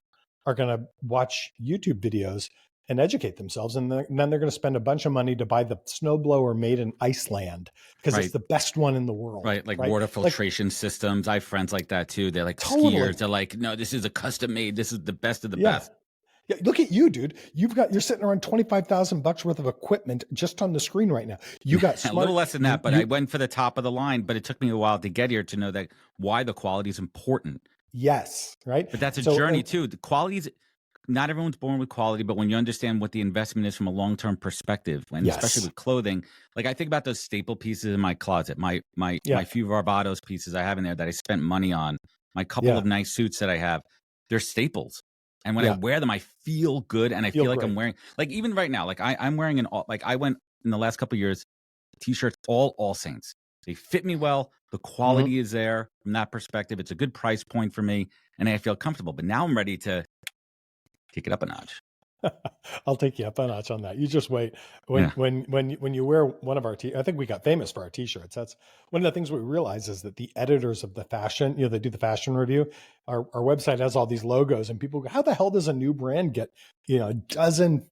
are going to watch YouTube videos and educate themselves. And then they're going to spend a bunch of money to buy the snowblower made in Iceland because it's the best one in the world. Right. Like water filtration systems. I have friends like that too. They're like skiers. They're like, no, this is a custom made. This is the best of the best. Yeah, look at you, dude. You're sitting around $25,000 worth of equipment just on the screen right now. You got smart, a little less than that, but I went for the top of the line. But it took me a while to get here to know that why the quality is important. Yes, right. But that's a journey too. The quality is, not everyone's born with quality, but when you understand what the investment is from a long-term perspective, and especially with clothing, like I think about those staple pieces in my closet, my few Barbados pieces I have in there that I spent money on, my couple of nice suits that I have, they're staples. And when I wear them, I feel good, and I feel like great. I'm wearing, like even right now, like I'm wearing I went in the last couple of years, t-shirts, all Saints. They fit me well. The quality is there from that perspective. It's a good price point for me, and I feel comfortable. But now I'm ready to take it up a notch. I'll take you up a notch on that. You just wait. When you wear one of our I think we got famous for our t-shirts. That's one of the things we realize is that the editors of the fashion, they do the fashion review. Our website has all these logos, and people go, how the hell does a new brand get, a dozen,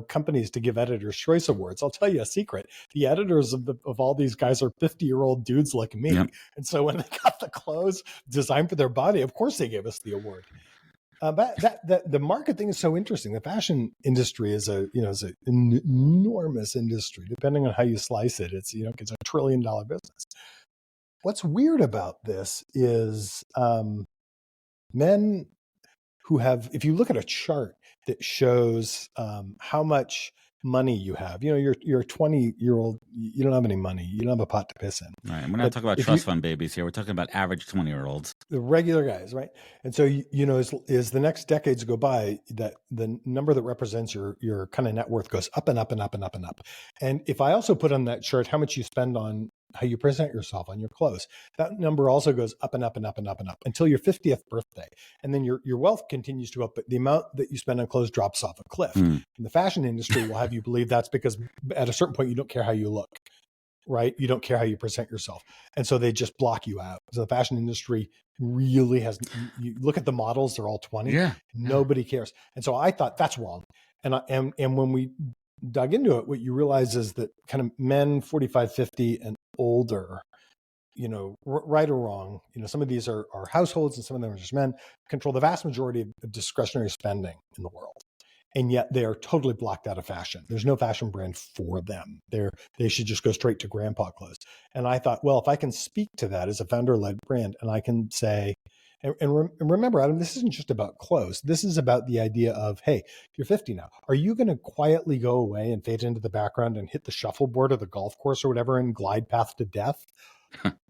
companies to give Editors' Choice Awards? I'll tell you a secret. The editors of all these guys are 50-year-old dudes like me. Yep. And so when they got the clothes designed for their body, of course they gave us the award. But the market thing is so interesting. The fashion industry is an enormous industry. Depending on how you slice it, it's $1 trillion business. What's weird about this is men who have, if you look at a chart that shows how much money you have, you're a 20-year-old, you don't have any money, you don't have a pot to piss in. Right. We're not talking about trust fund babies here. We're talking about average 20-year-olds. The regular guys, right? And so, as the next decades go by, that the number that represents your kind of net worth goes up and up and up and up and up. And if I also put on that chart how much you spend on how you present yourself, on your clothes, that number also goes up and up and up and up and up until your 50th birthday. And then your wealth continues to go up, but the amount that you spend on clothes drops off a cliff. And the fashion industry will have you believe that's because at a certain point, you don't care how you look. right? You don't care how you present yourself. And so they just block you out. So the fashion industry really has, you look at the models, they're all 20. Yeah. Nobody cares. And so I thought that's wrong. And when we dug into it, what you realize is that kind of men 45, 50 and older, right or wrong, some of these are households and some of them are just men, control the vast majority of discretionary spending in the world. And yet they are totally blocked out of fashion. There's no fashion brand for them. They should just go straight to grandpa clothes. And I thought, well, if I can speak to that as a founder-led brand, and I can say, and remember, Adam, this isn't just about clothes. This is about the idea of, hey, you're 50 now. Are you going to quietly go away and fade into the background and hit the shuffleboard or the golf course or whatever and glide path to death?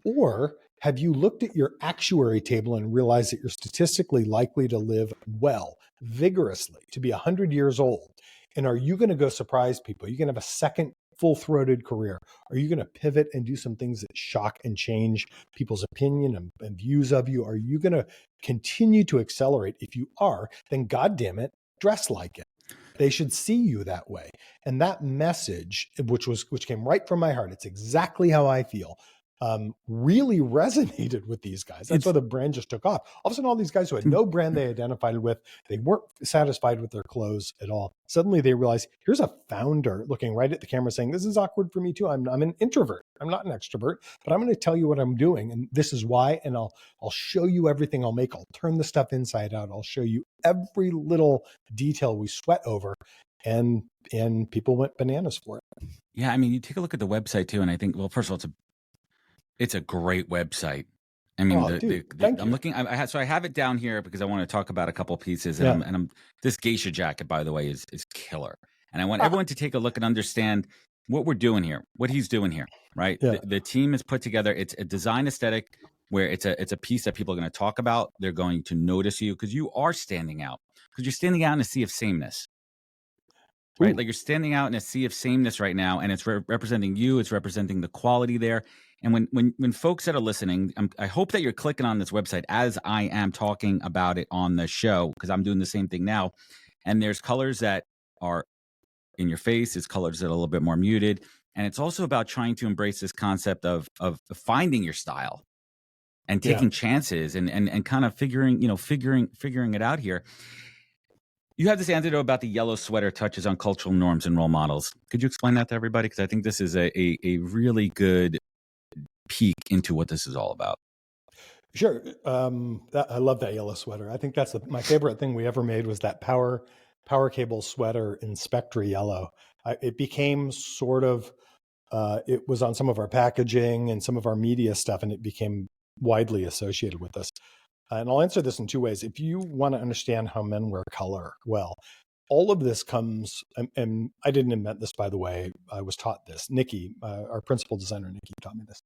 Or have you looked at your actuary table and realized that you're statistically likely to live well, vigorously, to be 100 years old? And are you going to go surprise people? Are you going to have a second full-throated career? Are you going to pivot and do some things that shock and change people's opinion and views of you? Are you going to continue to accelerate? If you are, then goddamn it, dress like it. They should see you that way. And that message, which came right from my heart, it's exactly how I feel, really resonated with these guys. That's why the brand just took off. All of a sudden, all these guys who had no brand they identified with, they weren't satisfied with their clothes at all. Suddenly they realized, here's a founder looking right at the camera saying, this is awkward for me too. I'm an introvert. I'm not an extrovert, but I'm going to tell you what I'm doing. And this is why. And I'll show you everything I'll make. I'll turn the stuff inside out. I'll show you every little detail we sweat over. And people went bananas for it. Yeah. I mean, you take a look at the website too. And I think, well, first of all, it's a great website. I mean, I'm looking. So I have it down here because I want to talk about a couple pieces. And this geisha jacket, by the way, is killer. And I want everyone to take a look and understand what we're doing here, what he's doing here, right? Yeah. The team is put together. It's a design aesthetic where it's a piece that people are going to talk about. They're going to notice you because you are standing out, because you're standing out in a sea of sameness. Right? Ooh. Like you're standing out in a sea of sameness right now, and it's representing you. It's representing the quality there. And when folks that are listening, I hope that you're clicking on this website as I am talking about it on the show, because I'm doing the same thing now. And there's colors that are in your face. It's colors that are a little bit more muted. And it's also about trying to embrace this concept of finding your style and taking chances and kind of figuring it out here. You have this anecdote about the yellow sweater touches on cultural norms and role models. Could you explain that to everybody? Because I think this is a really good peek into what this is all about. Sure. I love that yellow sweater. I think that's my favorite thing we ever made was that power cable sweater in Spectre yellow. It became sort of, it was on some of our packaging and some of our media stuff, and it became widely associated with us. And I'll answer this in two ways. If you want to understand how men wear color, well, all of this comes, and I didn't invent this, by the way. I was taught this. Nikki, our principal designer, Nikki, taught me this.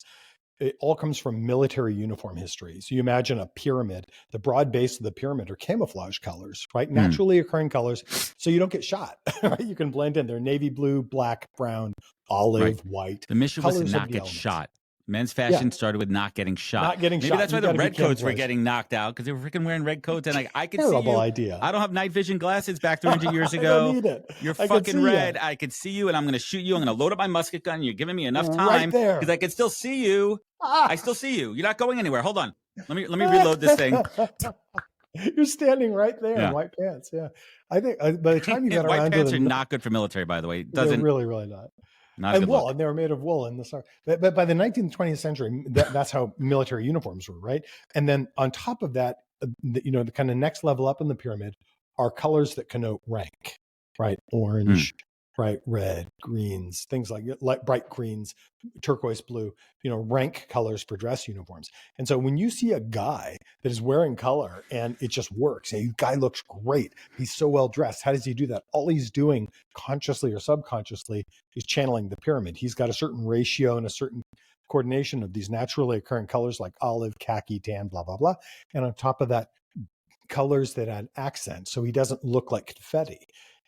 It all comes from military uniform history. So you imagine a pyramid. The broad base of the pyramid are camouflage colors, right? Naturally occurring colors, so you don't get shot. Right? You can blend in. They're navy blue, black, brown, olive, white. The mission was to not get shot. Men's fashion started with not getting shot. Maybe that's why the red coats were getting knocked out, because they were freaking wearing red coats. And I could see you. Terrible idea. I don't have night vision glasses back 300 years ago. I don't need it. You're fucking red. I could see you, and I'm going to shoot you. I'm going to load up my musket gun. You're giving me enough time because I can still see you. I still see you. You're not going anywhere. Hold on. Let me reload this thing. You're standing right there in white pants. Yeah. I think by the time you get around white pants are not good for military, by the way. It doesn't. They're really, really not. And wool, and they were made of wool in the summer. But by the 19th, 20th century, that's how military uniforms were, right? And then on top of that, the kind of next level up in the pyramid are colors that connote rank, right? Orange, right? Red, greens, things like bright greens, turquoise blue, rank colors for dress uniforms. And so when you see a guy that is wearing color and it just works, and the guy looks great, he's so well dressed. How does he do that? All he's doing, consciously or subconsciously, is channeling the pyramid. He's got a certain ratio and a certain coordination of these naturally occurring colors like olive, khaki, tan, blah, blah, blah. And on top of that, colors that add accent, so he doesn't look like confetti.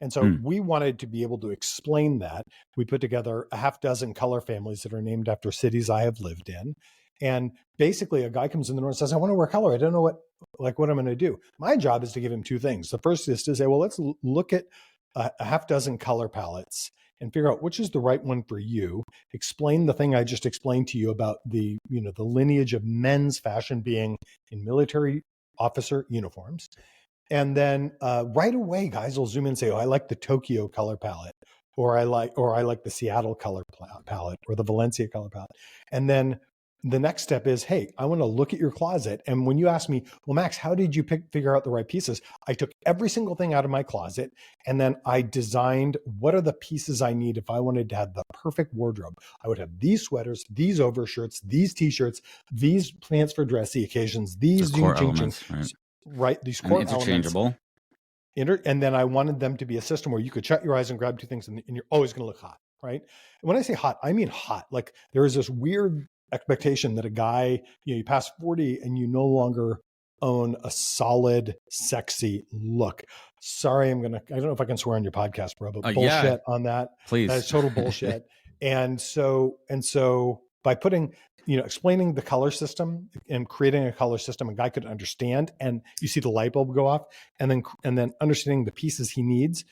And so we wanted to be able to explain that. We put together a half dozen color families that are named after cities I have lived in. And basically a guy comes in the door and says, I want to wear color. I don't know what I'm going to do. My job is to give him two things. The first is to say, well, let's look at a half dozen color palettes and figure out which is the right one for you. Explain the thing I just explained to you about the lineage of men's fashion being in military officer uniforms. And then right away, guys will zoom in and say, oh, I like the Tokyo color palette, or I like the Seattle color palette, or the Valencia color palette. And then the next step is, hey, I want to look at your closet. And when you ask me, well, Max, how did you figure out the right pieces? I took every single thing out of my closet, and then I designed what are the pieces I need if I wanted to have the perfect wardrobe. I would have these sweaters, these overshirts, these t-shirts, these pants for dressy occasions, these core elements, right? These and core interchangeable. elements. And then I wanted them to be a system where you could shut your eyes and grab two things, and you're always going to look hot, right? And when I say hot, I mean hot. Like there is this weird expectation that a guy, you pass 40 and you no longer own a solid, sexy look. Sorry, I don't know if I can swear on your podcast, bro, but bullshit on that. Please. That is total bullshit. and so by putting, explaining the color system and creating a color system a guy could understand, and you see the light bulb go off, and then understanding the pieces he needs,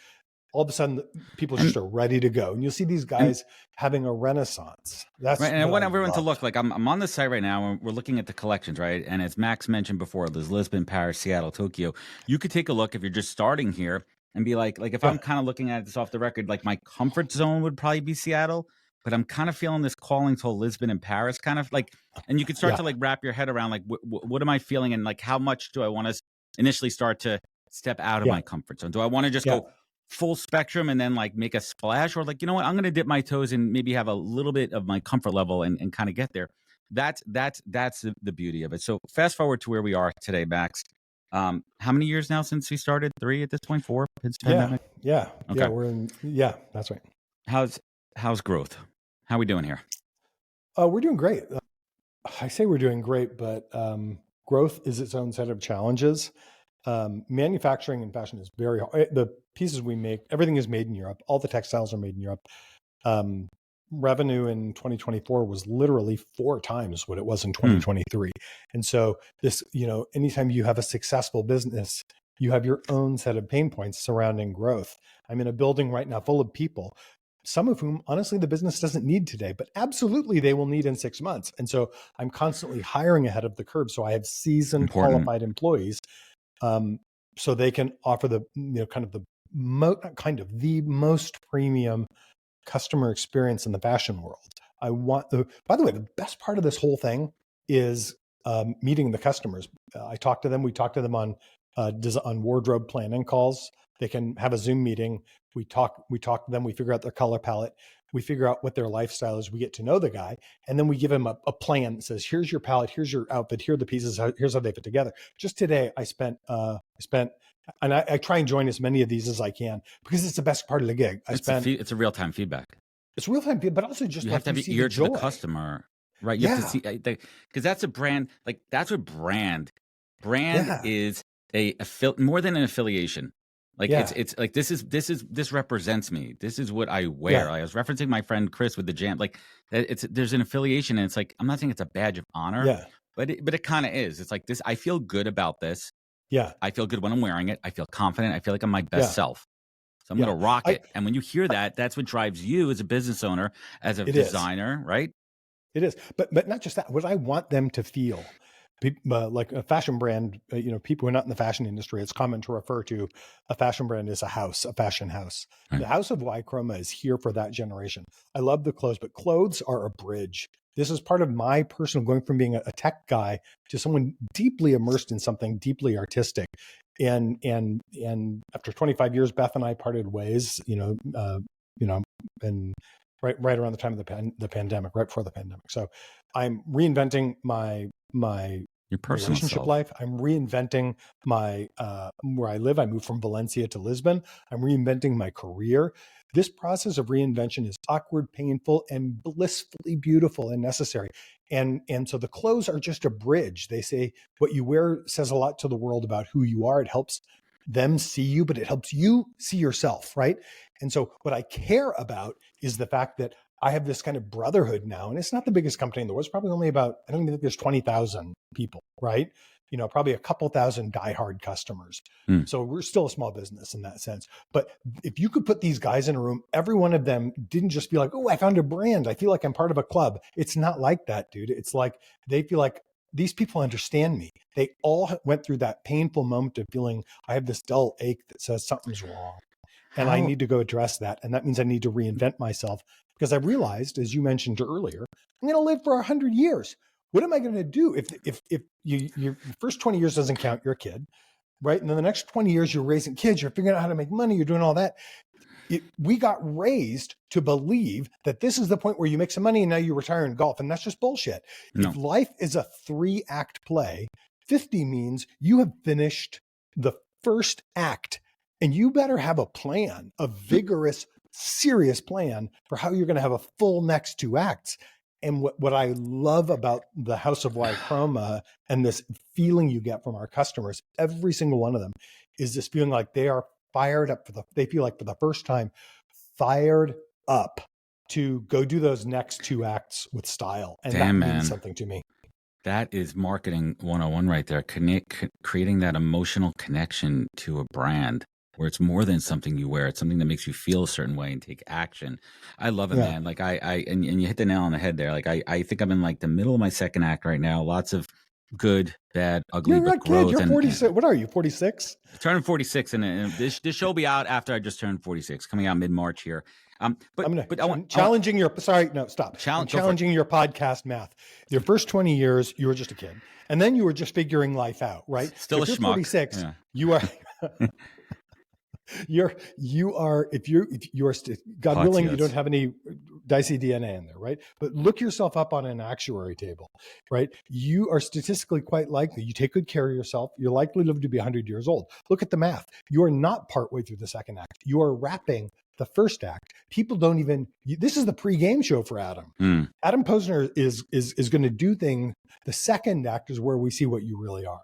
all of a sudden people just are ready to go. And you'll see these guys having a renaissance. That's right. And I want everyone to look. Like I'm on the site right now and we're looking at the collections, right? And as Max mentioned before, there's Lisbon, Paris, Seattle, Tokyo. You could take a look if you're just starting here and be like if I'm kind of looking at this off the record, like my comfort zone would probably be Seattle, but I'm kind of feeling this calling to Lisbon and Paris kind of like, and you could start to like wrap your head around like, what am I feeling? And like, how much do I want to initially start to step out of my comfort zone? Do I want to just go full spectrum and then like make a splash, or like, you know what, I'm going to dip my toes and maybe have a little bit of my comfort level and kind of get there. That's the beauty of it. So fast forward to where we are today, Max. How many years now since we started? 3 at this point? 4? It's pandemic? Yeah. Okay. That's right. How's growth? How are we doing here? We're doing great. I say we're doing great, but growth is its own set of challenges. Manufacturing and fashion is very hard. The pieces we make, everything is made in Europe. All the textiles are made in Europe. Revenue in 2024 was literally 4 times what it was in 2023. And so this, anytime you have a successful business, you have your own set of pain points surrounding growth. I'm in a building right now full of people, some of whom, honestly, the business doesn't need today, but absolutely they will need in 6 months. And so I'm constantly hiring ahead of the curve. So I have seasoned, qualified employees, so they can offer the, the most premium customer experience in the fashion world. By the way, the best part of this whole thing is meeting the customers. I talk to them. We talk to them on wardrobe planning calls. They can have a Zoom meeting. We talk to them. We figure out their color palette. We figure out what their lifestyle is. We get to know the guy, and then we give him a plan that says, here's your palette, here's your outfit, here are the pieces, here's how they fit together. Just today, I spent, and I try and join as many of these as I can because it's the best part of the gig. It's a real-time feedback. It's real-time, but also just you have to have your ear to the customer, right? You have to see, because that's a brand, like that's what brand is more than an affiliation. Like it's like this represents me. This is what I wear. Like I was referencing my friend Chris with the jam. Like there's an affiliation, and it's like I'm not saying it's a badge of honor, but it kind of is. It's like this. I feel good about this. Yeah, I feel good when I'm wearing it. I feel confident. I feel like I'm my best self. So I'm gonna rock it. And when you hear that, that's what drives you as a business owner, as a designer, right? It is, but not just that. What I want them to feel. Like a fashion brand, people who are not in the fashion industry, it's common to refer to a fashion brand as a fashion house. Right. The house of Ychroma is here for that generation. I love the clothes, but clothes are a bridge. This is part of my personal going from being a tech guy to someone deeply immersed in something deeply artistic. And after 25 years, Beth and I parted ways, and right around the time of the pandemic, right before the pandemic. So I'm reinventing my your personal relationship life. I'm reinventing my where I live. I moved from Valencia to Lisbon. I'm reinventing my career. This process of reinvention is awkward, painful, and blissfully beautiful and necessary. And so the clothes are just a bridge. They say what you wear says a lot to the world about who you are. It helps them see you, but it helps you see yourself, right? And so what I care about is the fact that I have this kind of brotherhood now, and it's not the biggest company in the world. It's probably only about, I don't even think there's 20,000 people, right? probably a couple thousand diehard customers. Hmm. So we're still a small business in that sense. But if you could put these guys in a room, every one of them didn't just be like, oh, I found a brand. I feel like I'm part of a club. It's not like that, dude. It's like they feel like these people understand me. They all went through that painful moment of feeling I have this dull ache that says something's wrong. And I need to go address that. And that means I need to reinvent myself because I realized, as you mentioned earlier, I'm going to live for 100 years. What am I going to do if your first 20 years doesn't count? You're a kid, right? And then the next 20 years, you're raising kids, you're figuring out how to make money, you're doing all that. We got raised to believe that this is the point where you make some money and now you retire in golf. And that's just bullshit. No. If life is a 3-act play, 50 means you have finished the first act. And you better have a plan, a vigorous, serious plan for how you're going to have a full next 2 acts. And what I love about the House of Ychroma and this feeling you get from our customers, every single one of them, is this feeling like they are fired up they feel like for the first time, fired up to go do those next 2 acts with style. And that means something to me. That is marketing 101 right there. Creating that emotional connection to a brand where it's more than something you wear. It's something that makes you feel a certain way and take action. I love it, man. Like and you hit the nail on the head there. Like I think I'm in like the middle of my second act right now. Lots of good, bad, ugly, You're but a growth. kid. You're 46. What are you, 46? Turning 46, and this show will be out after I just turned 46, coming out mid-March here. But I want challenging your challenging your podcast math. Your first 20 years, you were just a kid, and then you were just figuring life out, right? Still so a schmuck. 46. Yeah. You are. you are if you're God Hot willing, yes. you don't have any dicey DNA in there, right? But look yourself up on an actuary table, right? You are statistically quite likely, you take good care of yourself, you're likely to live to be 100 years old. Look at the math. You are not partway through the second act. You are wrapping the first act. People don't even, this is the pre-game show for Adam. Adam Posner is going to do thing. The second act is where we see what you really are.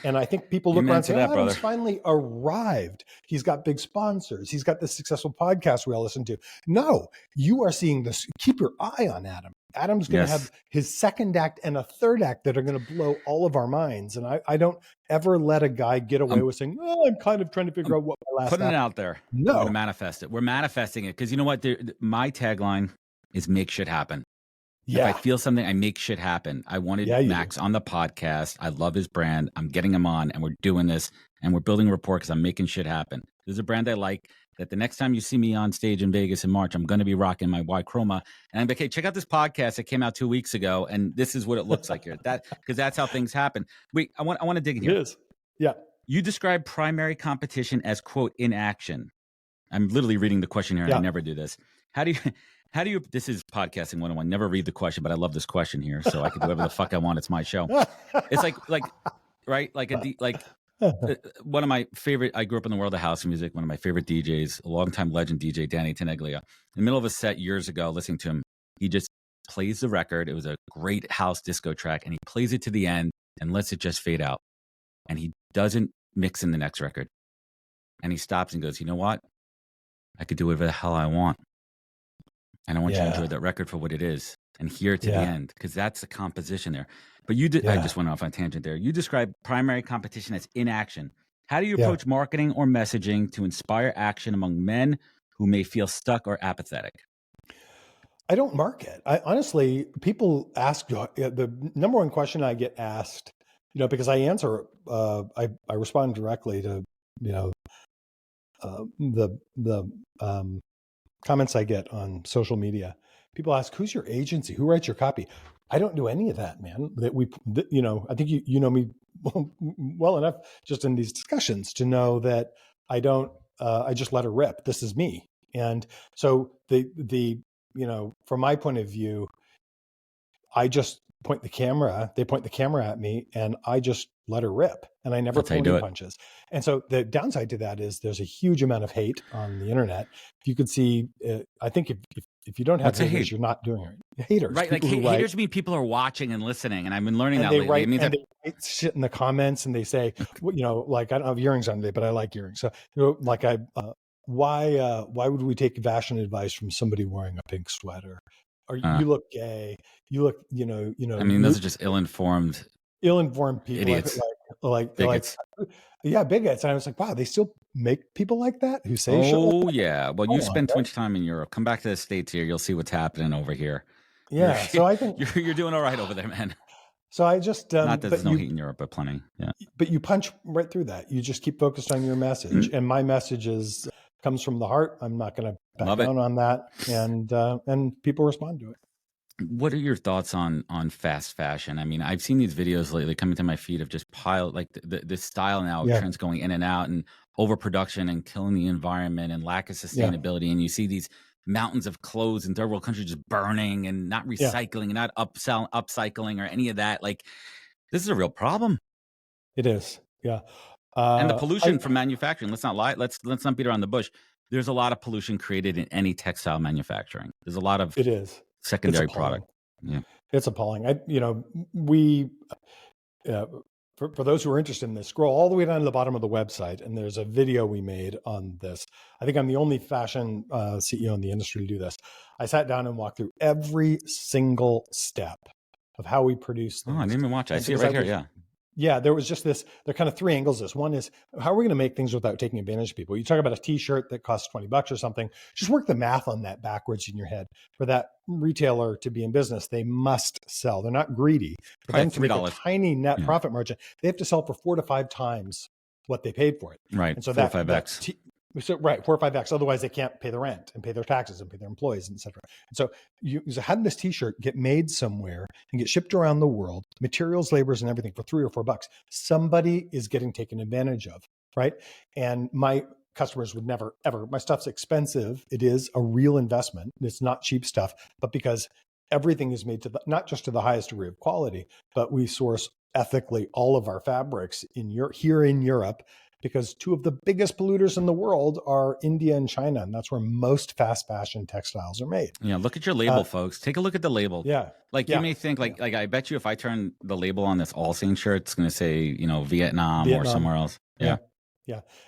And I think people look around and say, Adam's finally arrived. He's got big sponsors. He's got this successful podcast we all listen to. No, you are seeing this. Keep your eye on Adam. Adam's going to have his second act and a third act that are going to blow all of our minds. And I don't ever let a guy get away with saying, oh, I'm kind of trying to figure out what my last putting act. It out there. No. We're going to manifest it. We're manifesting it. Because you know what? My tagline is make shit happen. Yeah. If I feel something, I make shit happen. I wanted Max on the podcast. I love his brand. I'm getting him on and we're doing this and we're building rapport because I'm making shit happen. There's a brand I like that the next time you see me on stage in Vegas in March, I'm going to be rocking my Ychroma. And I'm like, hey, check out this podcast that came out 2 weeks ago. And this is what it looks like here. Because that's how things happen. Wait, I want to dig in here. It is. Yeah. You describe primary competition as, quote, inaction. I'm literally reading the question here and I never do this. How do you, this is podcasting 101, never read the question, but I love this question here. So I can do whatever the fuck I want. It's my show. It's like, right. One of my favorite, I grew up in the world of house music. One of my favorite DJs, a longtime legend DJ, Danny Tenaglia. In the middle of a set years ago, listening to him, he just plays the record. It was a great house disco track and he plays it to the end and lets it just fade out. And he doesn't mix in the next record. And he stops and goes, you know what? I could do whatever the hell I want. And I want you to enjoy that record for what it is and hear it to the end because that's the composition there. But you did, I just went off on a tangent there. You describe primary competition as inaction. How do you approach marketing or messaging to inspire action among men who may feel stuck or apathetic? I don't market. Honestly, people ask, the number one question I get asked, because I answer, I respond directly to, the comments I get on social media. People ask, who's your agency? Who writes your copy? I don't do any of that, man. I think you know me well enough just in these discussions to know that I don't, I just let her rip. This is me. And so from my point of view, I just point the camera, they point the camera at me and I just let her rip and I never pull any punches. And so the downside to that is there's a huge amount of hate on the internet. If you could see, I think if you don't have haters, you're not doing it. Haters. Right. Like haters mean people are watching and listening. And I've been learning that lately. They write shit in the comments and they say, like I don't have earrings on today, but I like earrings. So why would we take fashion advice from somebody wearing a pink sweater? Or you look gay. You look, I mean, those are just ill-informed people. Idiots. like, Bigots. yeah, bigots. And I was like, wow, they still make people like that who say shit like Oh that? yeah. Well, Come you on, spend too right? much time in Europe. Come back to the States here. You'll see what's happening over here. You're Yeah. So I think, you're doing all right over there, man. so I just, Not that there's no heat in Europe, but plenty. Yeah. but you punch right through that. You just keep focused on your message, and my message comes from the heart. I'm not going to back Love it. down on that, and people respond to it. What are your thoughts on fast fashion? I mean, I've seen these videos lately coming to my feed of just like the style now of Yeah. trends going in and out and overproduction and killing the environment and lack of sustainability. And you see these mountains of clothes in third world countries just burning and not Yeah. recycling and not upcycling or any of that. Like, this is a real problem. It is. Yeah. And the pollution from manufacturing. Let's not lie. Let's not beat around the bush. There's a lot of pollution created in any textile manufacturing. There's a lot of It is. secondary It's appalling. product. Yeah. It's appalling. We, for those who are interested in this, scroll all the way down to the bottom of the website, and there's a video we made on this. I think I'm the only fashion CEO in the industry to do this. I sat down and walked through every single step of how we produce things. Oh, I didn't even watch it. I see it right here. Yeah. Yeah, there was just this, there are kind of three angles. This one is, how are we going to make things without taking advantage of people? You talk about a t-shirt that costs $20 or something, just work the math on that backwards in your head. For that retailer to be in business, they must sell. They're not greedy. For them to make a tiny net profit margin, they have to sell for 4 to 5 times what they paid for it. Right. And so 4 or 5x. Right, 4 or 5x. Otherwise, they can't pay the rent and pay their taxes and pay their employees, etc. And so, how did this T-shirt get made somewhere and get shipped around the world, materials, labors, and everything for $3 or $4? Somebody is getting taken advantage of, right? And my customers would never, ever. My stuff's expensive. It is a real investment. It's not cheap stuff, but because everything is made to not just to the highest degree of quality, but we source ethically all of our fabrics here in Europe. Because 2 of the biggest polluters in the world are India and China, and that's where most fast fashion textiles are made. Yeah, look at your label, folks. Take a look at the label. Yeah, you may think like I bet you if I turn the label on this All Saints shirt, it's going to say Vietnam or somewhere else. Yeah.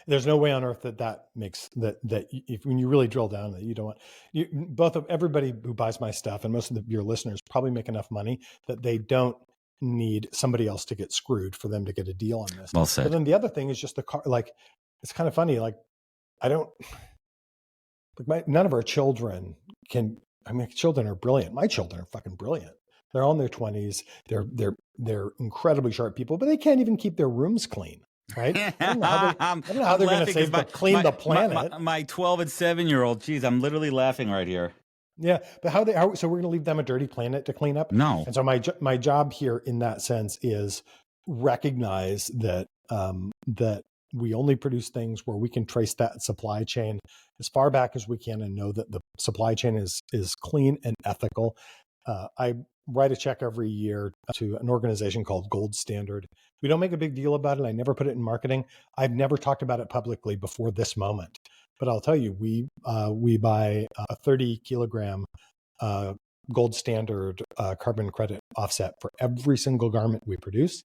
There's no way on earth that makes that if when you really drill down that you don't want everybody who buys my stuff and most of your listeners probably make enough money that they don't need somebody else to get screwed for them to get a deal on this. Well said. But then the other thing is just the car. Like, it's kind of funny. Like, none of our children can. I mean, children are brilliant. My children are fucking brilliant. They're all in their 20s. They're incredibly sharp people, but they can't even keep their rooms clean. Right? I don't know how they're going to clean the planet. My 12 and 7-year-old. Geez, I'm literally laughing right here. Yeah, but so we're going to leave them a dirty planet to clean up? No. And so my job here in that sense is recognize that that we only produce things where we can trace that supply chain as far back as we can and know that the supply chain is clean and ethical. I write a check every year to an organization called Gold Standard. We don't make a big deal about it. I never put it in marketing. I've never talked about it publicly before this moment. But I'll tell you, we buy a 30 kilogram Gold Standard carbon credit offset for every single garment we produce.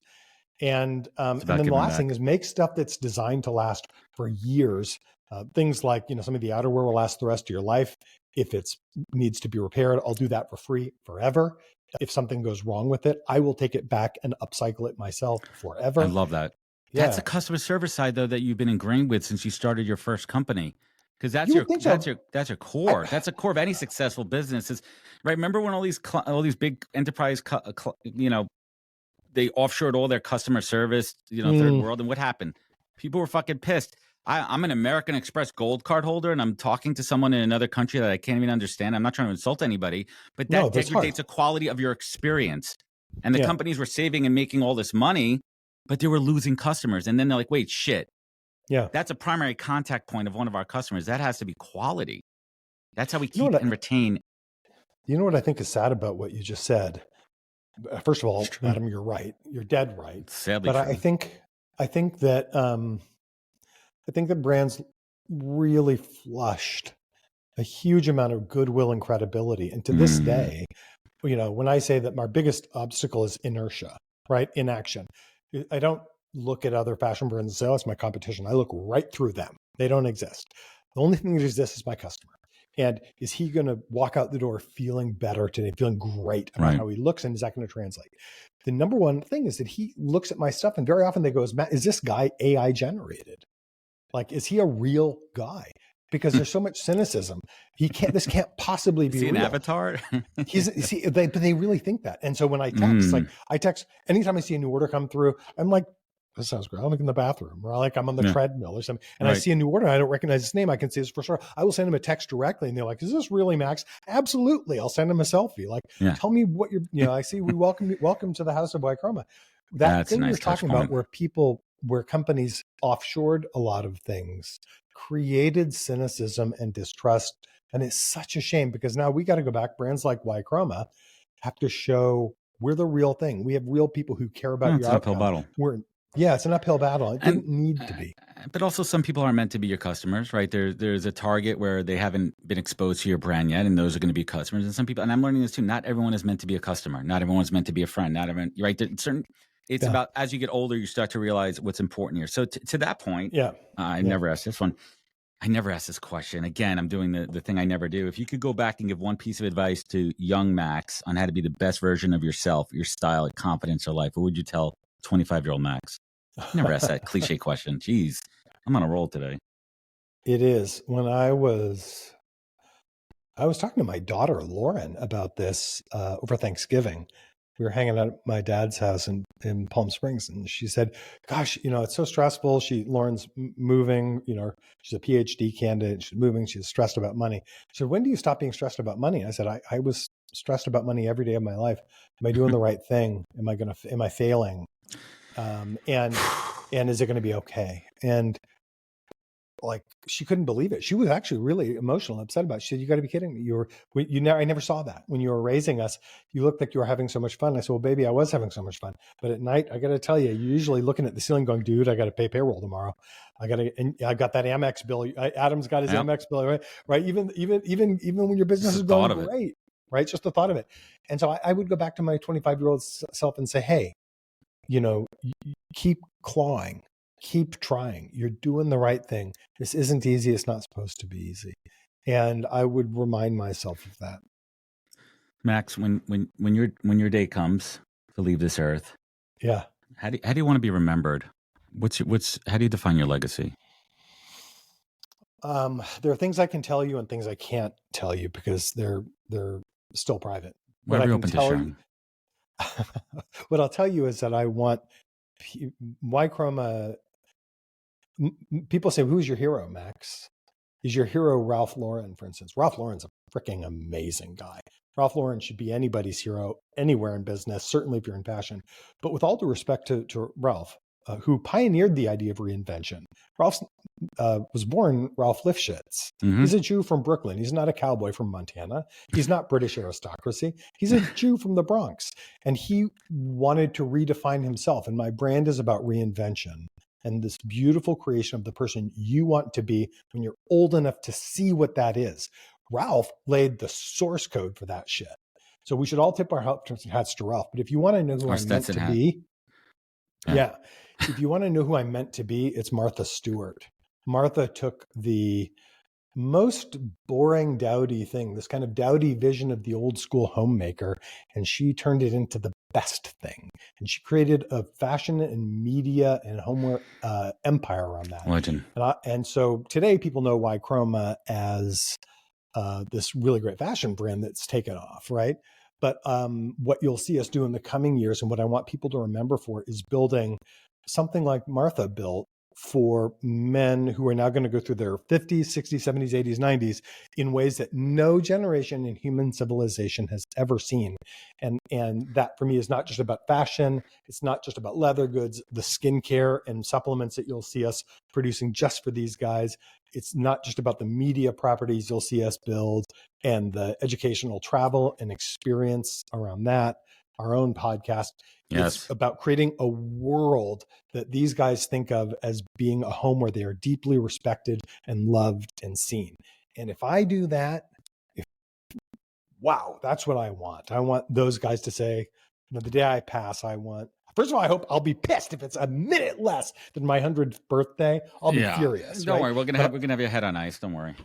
And then the last thing is make stuff that's designed to last for years. Things like, some of the outerwear will last the rest of your life. If it needs to be repaired, I'll do that for free forever. If something goes wrong with it, I will take it back and upcycle it myself forever. I love that. Yeah. That's a customer service side, though, that you've been ingrained with since you started your first company. Because that's your core. That's a core of any successful business. Is right. Remember when all these big enterprise, they offshored all their customer service, third world, and what happened? People were fucking pissed. I'm an American Express Gold card holder, and I'm talking to someone in another country that I can't even understand. I'm not trying to insult anybody, but that degrades the quality of your experience. And the companies were saving and making all this money, but they were losing customers. And then they're like, wait, shit. Yeah. That's a primary contact point of one of our customers. That has to be quality. That's how we keep and retain. You know what I think is sad about what you just said? First of all, Adam, you're right. You're dead right. Sadly, but true. I think that brands really flushed a huge amount of goodwill and credibility. And to this day, when I say that our biggest obstacle is inertia, right? Inaction. I don't look at other fashion brands and say, oh, it's my competition. I look right through them. They don't exist. The only thing that exists is my customer. And is he going to walk out the door feeling better today, feeling great about Right. how he looks? And is that going to translate? The number one thing is that he looks at my stuff and very often they go, is this guy AI generated? Like, is he a real guy? Because there's so much cynicism. This can't possibly be See an real. avatar? But they really think that. And so when I text, anytime I see a new order come through, I'm like, this sounds great. I'm like in the bathroom, or like I'm on the treadmill or something. And I see a new order. I don't recognize his name. I can see this for sure. I will send him a text directly. And they're like, is this really Max? Absolutely. I'll send him a selfie. Like, tell me what I see. We welcome to the house of Ychroma. That thing you're talking about where companies offshored a lot of things, created cynicism and distrust. And it's such a shame because now we got to go back. Brands like Ychroma have to show we're the real thing. We have real people who care about your outcome. Uphill battle. It's an uphill battle. It didn't need to be. But also some people aren't meant to be your customers, right? There's a target where they haven't been exposed to your brand yet, and those are going to be customers. And some people, and I'm learning this too, not everyone is meant to be a customer. Not everyone's meant to be a friend. Not everyone, right? It's about, as you get older, you start to realize what's important here. So to that point, I never asked this one. I never asked this question. Again, I'm doing the thing I never do. If you could go back and give one piece of advice to young Max on how to be the best version of yourself, your style, confidence, or life, what would you tell 25-year-old Max? I never asked that cliche question. Jeez, I'm on a roll today. It is. When I was talking to my daughter, Lauren, about this over Thanksgiving. We were hanging out at my dad's house in Palm Springs, and she said, gosh, it's so stressful. Lauren's moving, she's a PhD candidate. She's moving. She's stressed about money. She said, when do you stop being stressed about money? I said, I was stressed about money every day of my life. Am I doing the right thing? Am I failing? And is it going to be okay? And like, she couldn't believe it. She was actually really emotional, upset about it. She said, you got to be kidding me. I never saw that. When you were raising us, you looked like you were having so much fun. I said, well, baby, I was having so much fun. But at night, I got to tell you, you're usually looking at the ceiling going, dude, I got to pay payroll tomorrow. I got that Amex bill. Adam's got his Amex bill, right? Right. Even when your business is going great, right? Just the thought of it. And so I would go back to my 25-year-old self and say, hey, keep clawing. Keep trying. You're doing the right thing. This isn't easy. It's not supposed to be easy. And I would remind myself of that. Max, when your day comes to leave this earth, how do you want to be remembered? How do you define your legacy? There are things I can tell you and things I can't tell you because they're still private. What are you open to sharing? What I'll tell you is that I want Ychroma. People say, who's your hero, Max? Is your hero Ralph Lauren, for instance? Ralph Lauren's a freaking amazing guy. Ralph Lauren should be anybody's hero anywhere in business, certainly if you're in fashion. But with all due respect to Ralph, who pioneered the idea of reinvention. Ralph was born Ralph Lifshitz. Mm-hmm. He's a Jew from Brooklyn. He's not a cowboy from Montana. He's not British aristocracy. He's a Jew from the Bronx. And he wanted to redefine himself. And my brand is about reinvention and this beautiful creation of the person you want to be when you're old enough to see what that is. Ralph laid the source code for that shit. So we should all tip our hats to Ralph. But if you want to know who I'm meant to be, if you want to know who I'm meant to be, it's Martha Stewart. Martha took the most boring, dowdy thing, this kind of dowdy vision of the old school homemaker, and she turned it into the best thing. And she created a fashion and media and homeware empire around that. Legend. And so today people know Ychroma as this really great fashion brand that's taken off, right? But what you'll see us do in the coming years and what I want people to remember for is building something like Martha built for men who are now going to go through their 50s, 60s, 70s, 80s, 90s in ways that no generation in human civilization has ever seen. And that for me is not just about fashion. It's not just about leather goods, the skincare and supplements that you'll see us producing just for these guys. It's not just about the media properties you'll see us build and the educational travel and experience around that, our own podcast. Yes. It's about creating a world that these guys think of as being a home where they are deeply respected and loved and seen. And if I do that, wow, that's what I want. I want those guys to say, the day I pass, first of all, I hope I'll be pissed if it's a minute less than my 100th birthday. I'll be furious. Don't right? worry, we're gonna have your head on ice. Don't worry.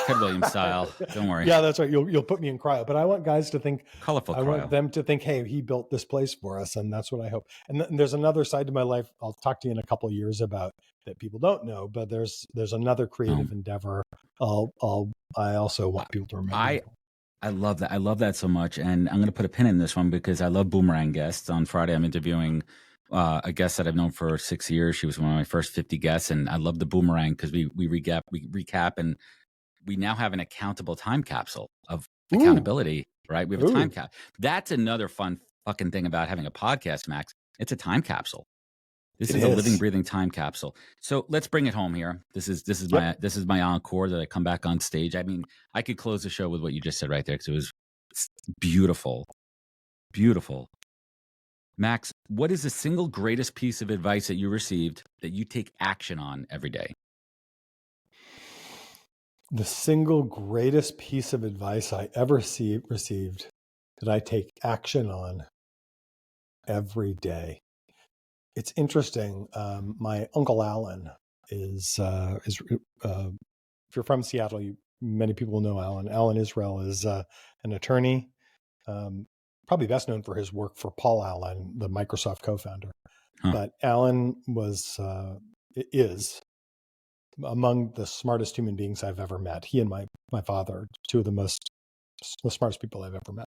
Ted Williams style. Don't worry. Yeah, that's right. You'll put me in cryo, but I want guys to think, Colorful I want cryo. them to think, hey, he built this place for us, and that's what I hope. And there's another side to my life I'll talk to you in a couple of years about that people don't know, but there's another creative endeavor I also want people to remember. I love that. I love that so much. And I'm going to put a pin in this one because I love boomerang guests. On Friday, I'm interviewing a guest that I've known for 6 years. She was one of my first 50 guests. And I love the boomerang because we recap, and we now have an accountable time capsule of accountability, right? We have a time cap. That's another fun fucking thing about having a podcast, Max. It's a time capsule. This is a living, breathing time capsule. So let's bring it home here. This is my encore that I come back on stage. I mean, I could close the show with what you just said right there because it was beautiful, beautiful. Max, what is the single greatest piece of advice that you received that you take action on every day? The single greatest piece of advice I ever received that I take action on every day. It's interesting. My Uncle Alan is if you're from Seattle, many people know Alan. Alan Israel is an attorney, probably best known for his work for Paul Allen, the Microsoft co-founder. But Alan is among the smartest human beings I've ever met. He and my father, two of the smartest people I've ever met.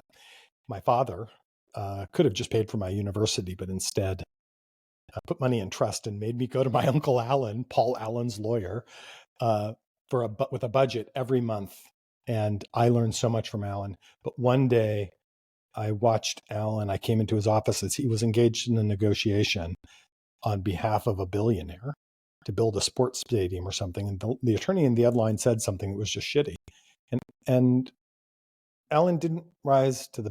My father could have just paid for my university, but instead put money in trust and made me go to my Uncle Alan, Paul Allen's lawyer, with a budget every month. And I learned so much from Alan. But one day I watched Alan. I came into his office as he was engaged in a negotiation on behalf of a billionaire to build a sports stadium or something. And the attorney in the headline said something that was just shitty. And Alan didn't rise to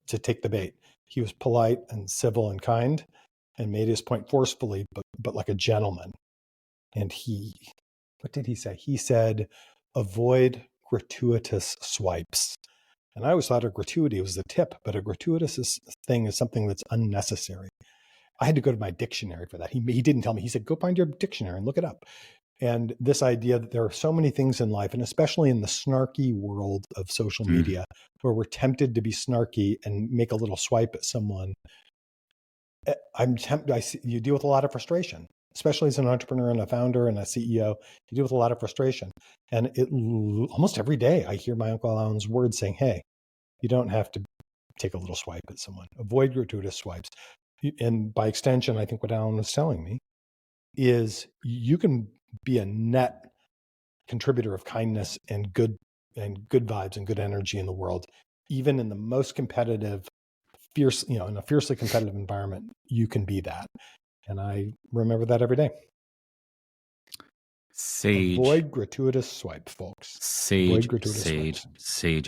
take the bait. He was polite and civil and kind and made his point forcefully, but like a gentleman. And what did he say? He said, avoid gratuitous swipes. And I always thought a gratuity was a tip, but a gratuitous thing is something that's unnecessary. I had to go to my dictionary for that. He didn't tell me. He said, go find your dictionary and look it up. And this idea that there are so many things in life, and especially in the snarky world of social media, where we're tempted to be snarky and make a little swipe at someone. You deal with a lot of frustration, especially as an entrepreneur and a founder and a CEO. You deal with a lot of frustration. And almost every day I hear my Uncle Alan's words saying, hey, you don't have to take a little swipe at someone. Avoid gratuitous swipes. And by extension, I think what Alan was telling me is you can be a net contributor of kindness and good vibes and good energy in the world, even in the most competitive, in a fiercely competitive environment. You can be that, and I remember that every day. Avoid gratuitous swipes, folks. Sage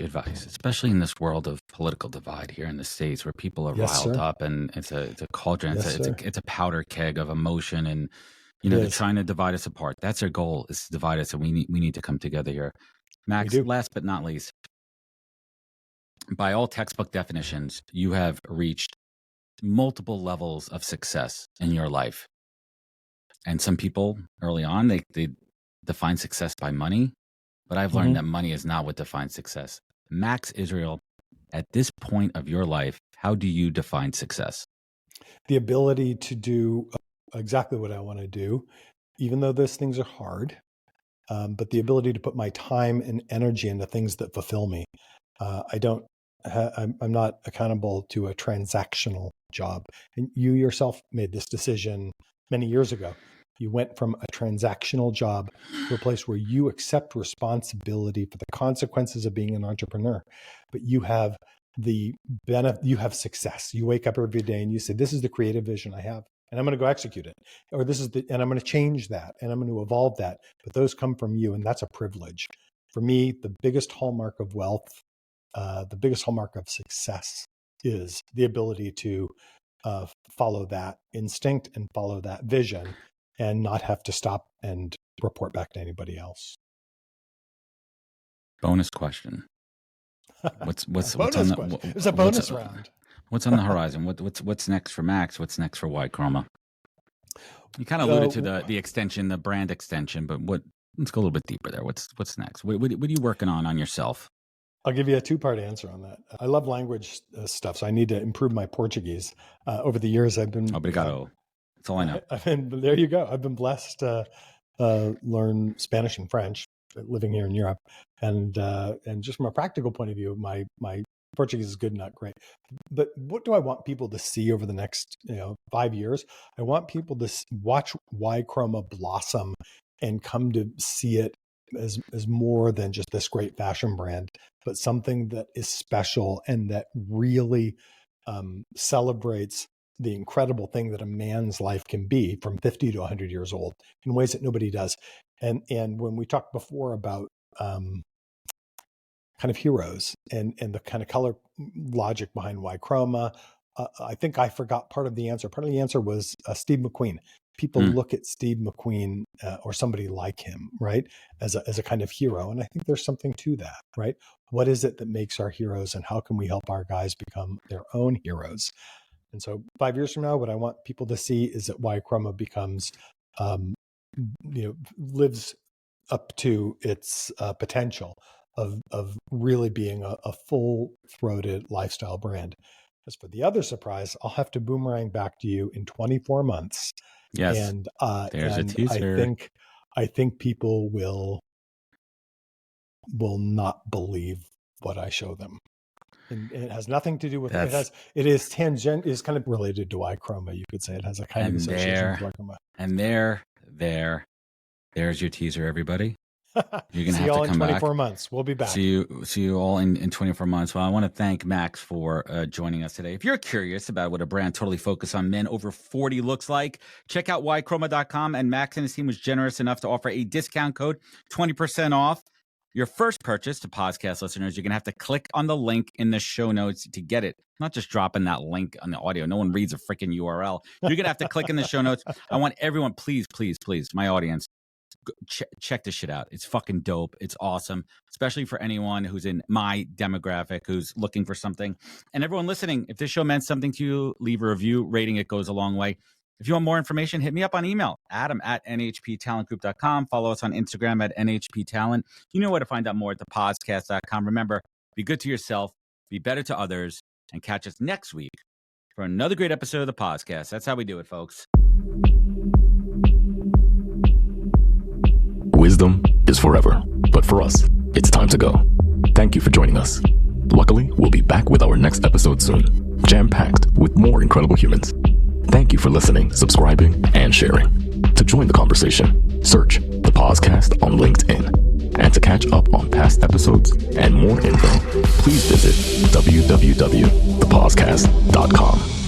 advice, especially in this world of political divide here in the States, where people are riled up, and it's a cauldron. It's a powder keg of emotion, and they're trying to divide us apart. That's their goal, is to divide us, and we need to come together here. Max, last but not least, by all textbook definitions, you have reached multiple levels of success in your life. And some people early on, they define success by money, but I've learned that money is not what defines success. Max Israel, at this point of your life, how do you define success? The ability to do exactly what I want to do, even though those things are hard, but the ability to put my time and energy into things that fulfill me. I'm not accountable to a transactional job. And you yourself made this decision many years ago. You went from a transactional job to a place where you accept responsibility for the consequences of being an entrepreneur, but you have you have success. You wake up every day and you say, this is the creative vision I have, and I'm going to go execute it. Or and I'm going to change that, and I'm going to evolve that. But those come from you, and that's a privilege. For me, the biggest hallmark of wealth, the biggest hallmark of success is the ability to follow that instinct and follow that vision and not have to stop and report back to anybody else. Bonus question. What's on the, it's a bonus round. What's on the horizon? What's next for Max? What's next for Ychroma? You kind of alluded to the extension, the brand extension, but let's go a little bit deeper there. What's next? What are you working on yourself? I'll give you a two-part answer on that. I love language stuff, so I need to improve my Portuguese. Over the years, I've been... Obrigado. That's all I know. There you go. I've been blessed to learn Spanish and French, living here in Europe. And just from a practical point of view, my Portuguese is good, not great. But what do I want people to see over the next 5 years? I want people to watch Ychroma blossom and come to see it as more than just this great fashion brand, but something that is special and that really celebrates the incredible thing that a man's life can be from 50 to 100 years old in ways that nobody does. And when we talked before about kind of heroes and the kind of color logic behind Ychroma, I think I forgot part of the answer. Part of the answer was Steve McQueen. People look at Steve McQueen or somebody like him, right, as a kind of hero. And I think there's something to that, right? What is it that makes our heroes, and how can we help our guys become their own heroes? And so 5 years from now, what I want people to see is that Ychroma becomes, lives up to its potential of really being a full-throated lifestyle brand. As for the other surprise, I'll have to boomerang back to you in 24 months. Yes, and there's a teaser. I think people will not believe what I show them. And it has nothing to do with it. It is tangent, is kind of related to Ychroma. You could say it has a kind of association with Ychroma. And there's your teaser, everybody. You're gonna see have you all to come in 24 back. months. We'll be back. See you all in 24 months. Well, I want to thank Max for joining us today. If you're curious about what a brand totally focused on men over 40 looks like, check out Ychroma.com. And Max and his team was generous enough to offer a discount code, 20% off your first purchase. To podcast listeners, you're gonna have to click on the link in the show notes to get it. Not just dropping that link on the audio. No one reads a freaking URL. You're gonna have to click in the show notes. I want everyone, please, my audience, check this shit out. It's fucking dope. It's awesome, especially for anyone who's in my demographic who's looking for something. And everyone listening, if this show meant something to you, leave a review. Rating it goes a long way. If you want more information, hit me up on email, adam@nhptalentgroup.com. Follow us on Instagram @nhptalent. You know where to find out more at thepodcast.com. Remember, be good to yourself, be better to others, and catch us next week for another great episode of the podcast. That's how we do it, folks. Wisdom is forever, but for us, it's time to go. Thank you for joining us. Luckily, we'll be back with our next episode soon, jam-packed with more incredible humans. Thank you for listening, subscribing, and sharing. To join the conversation, search the podcast on LinkedIn. And to catch up on past episodes and more info, please visit www.thepodcast.com.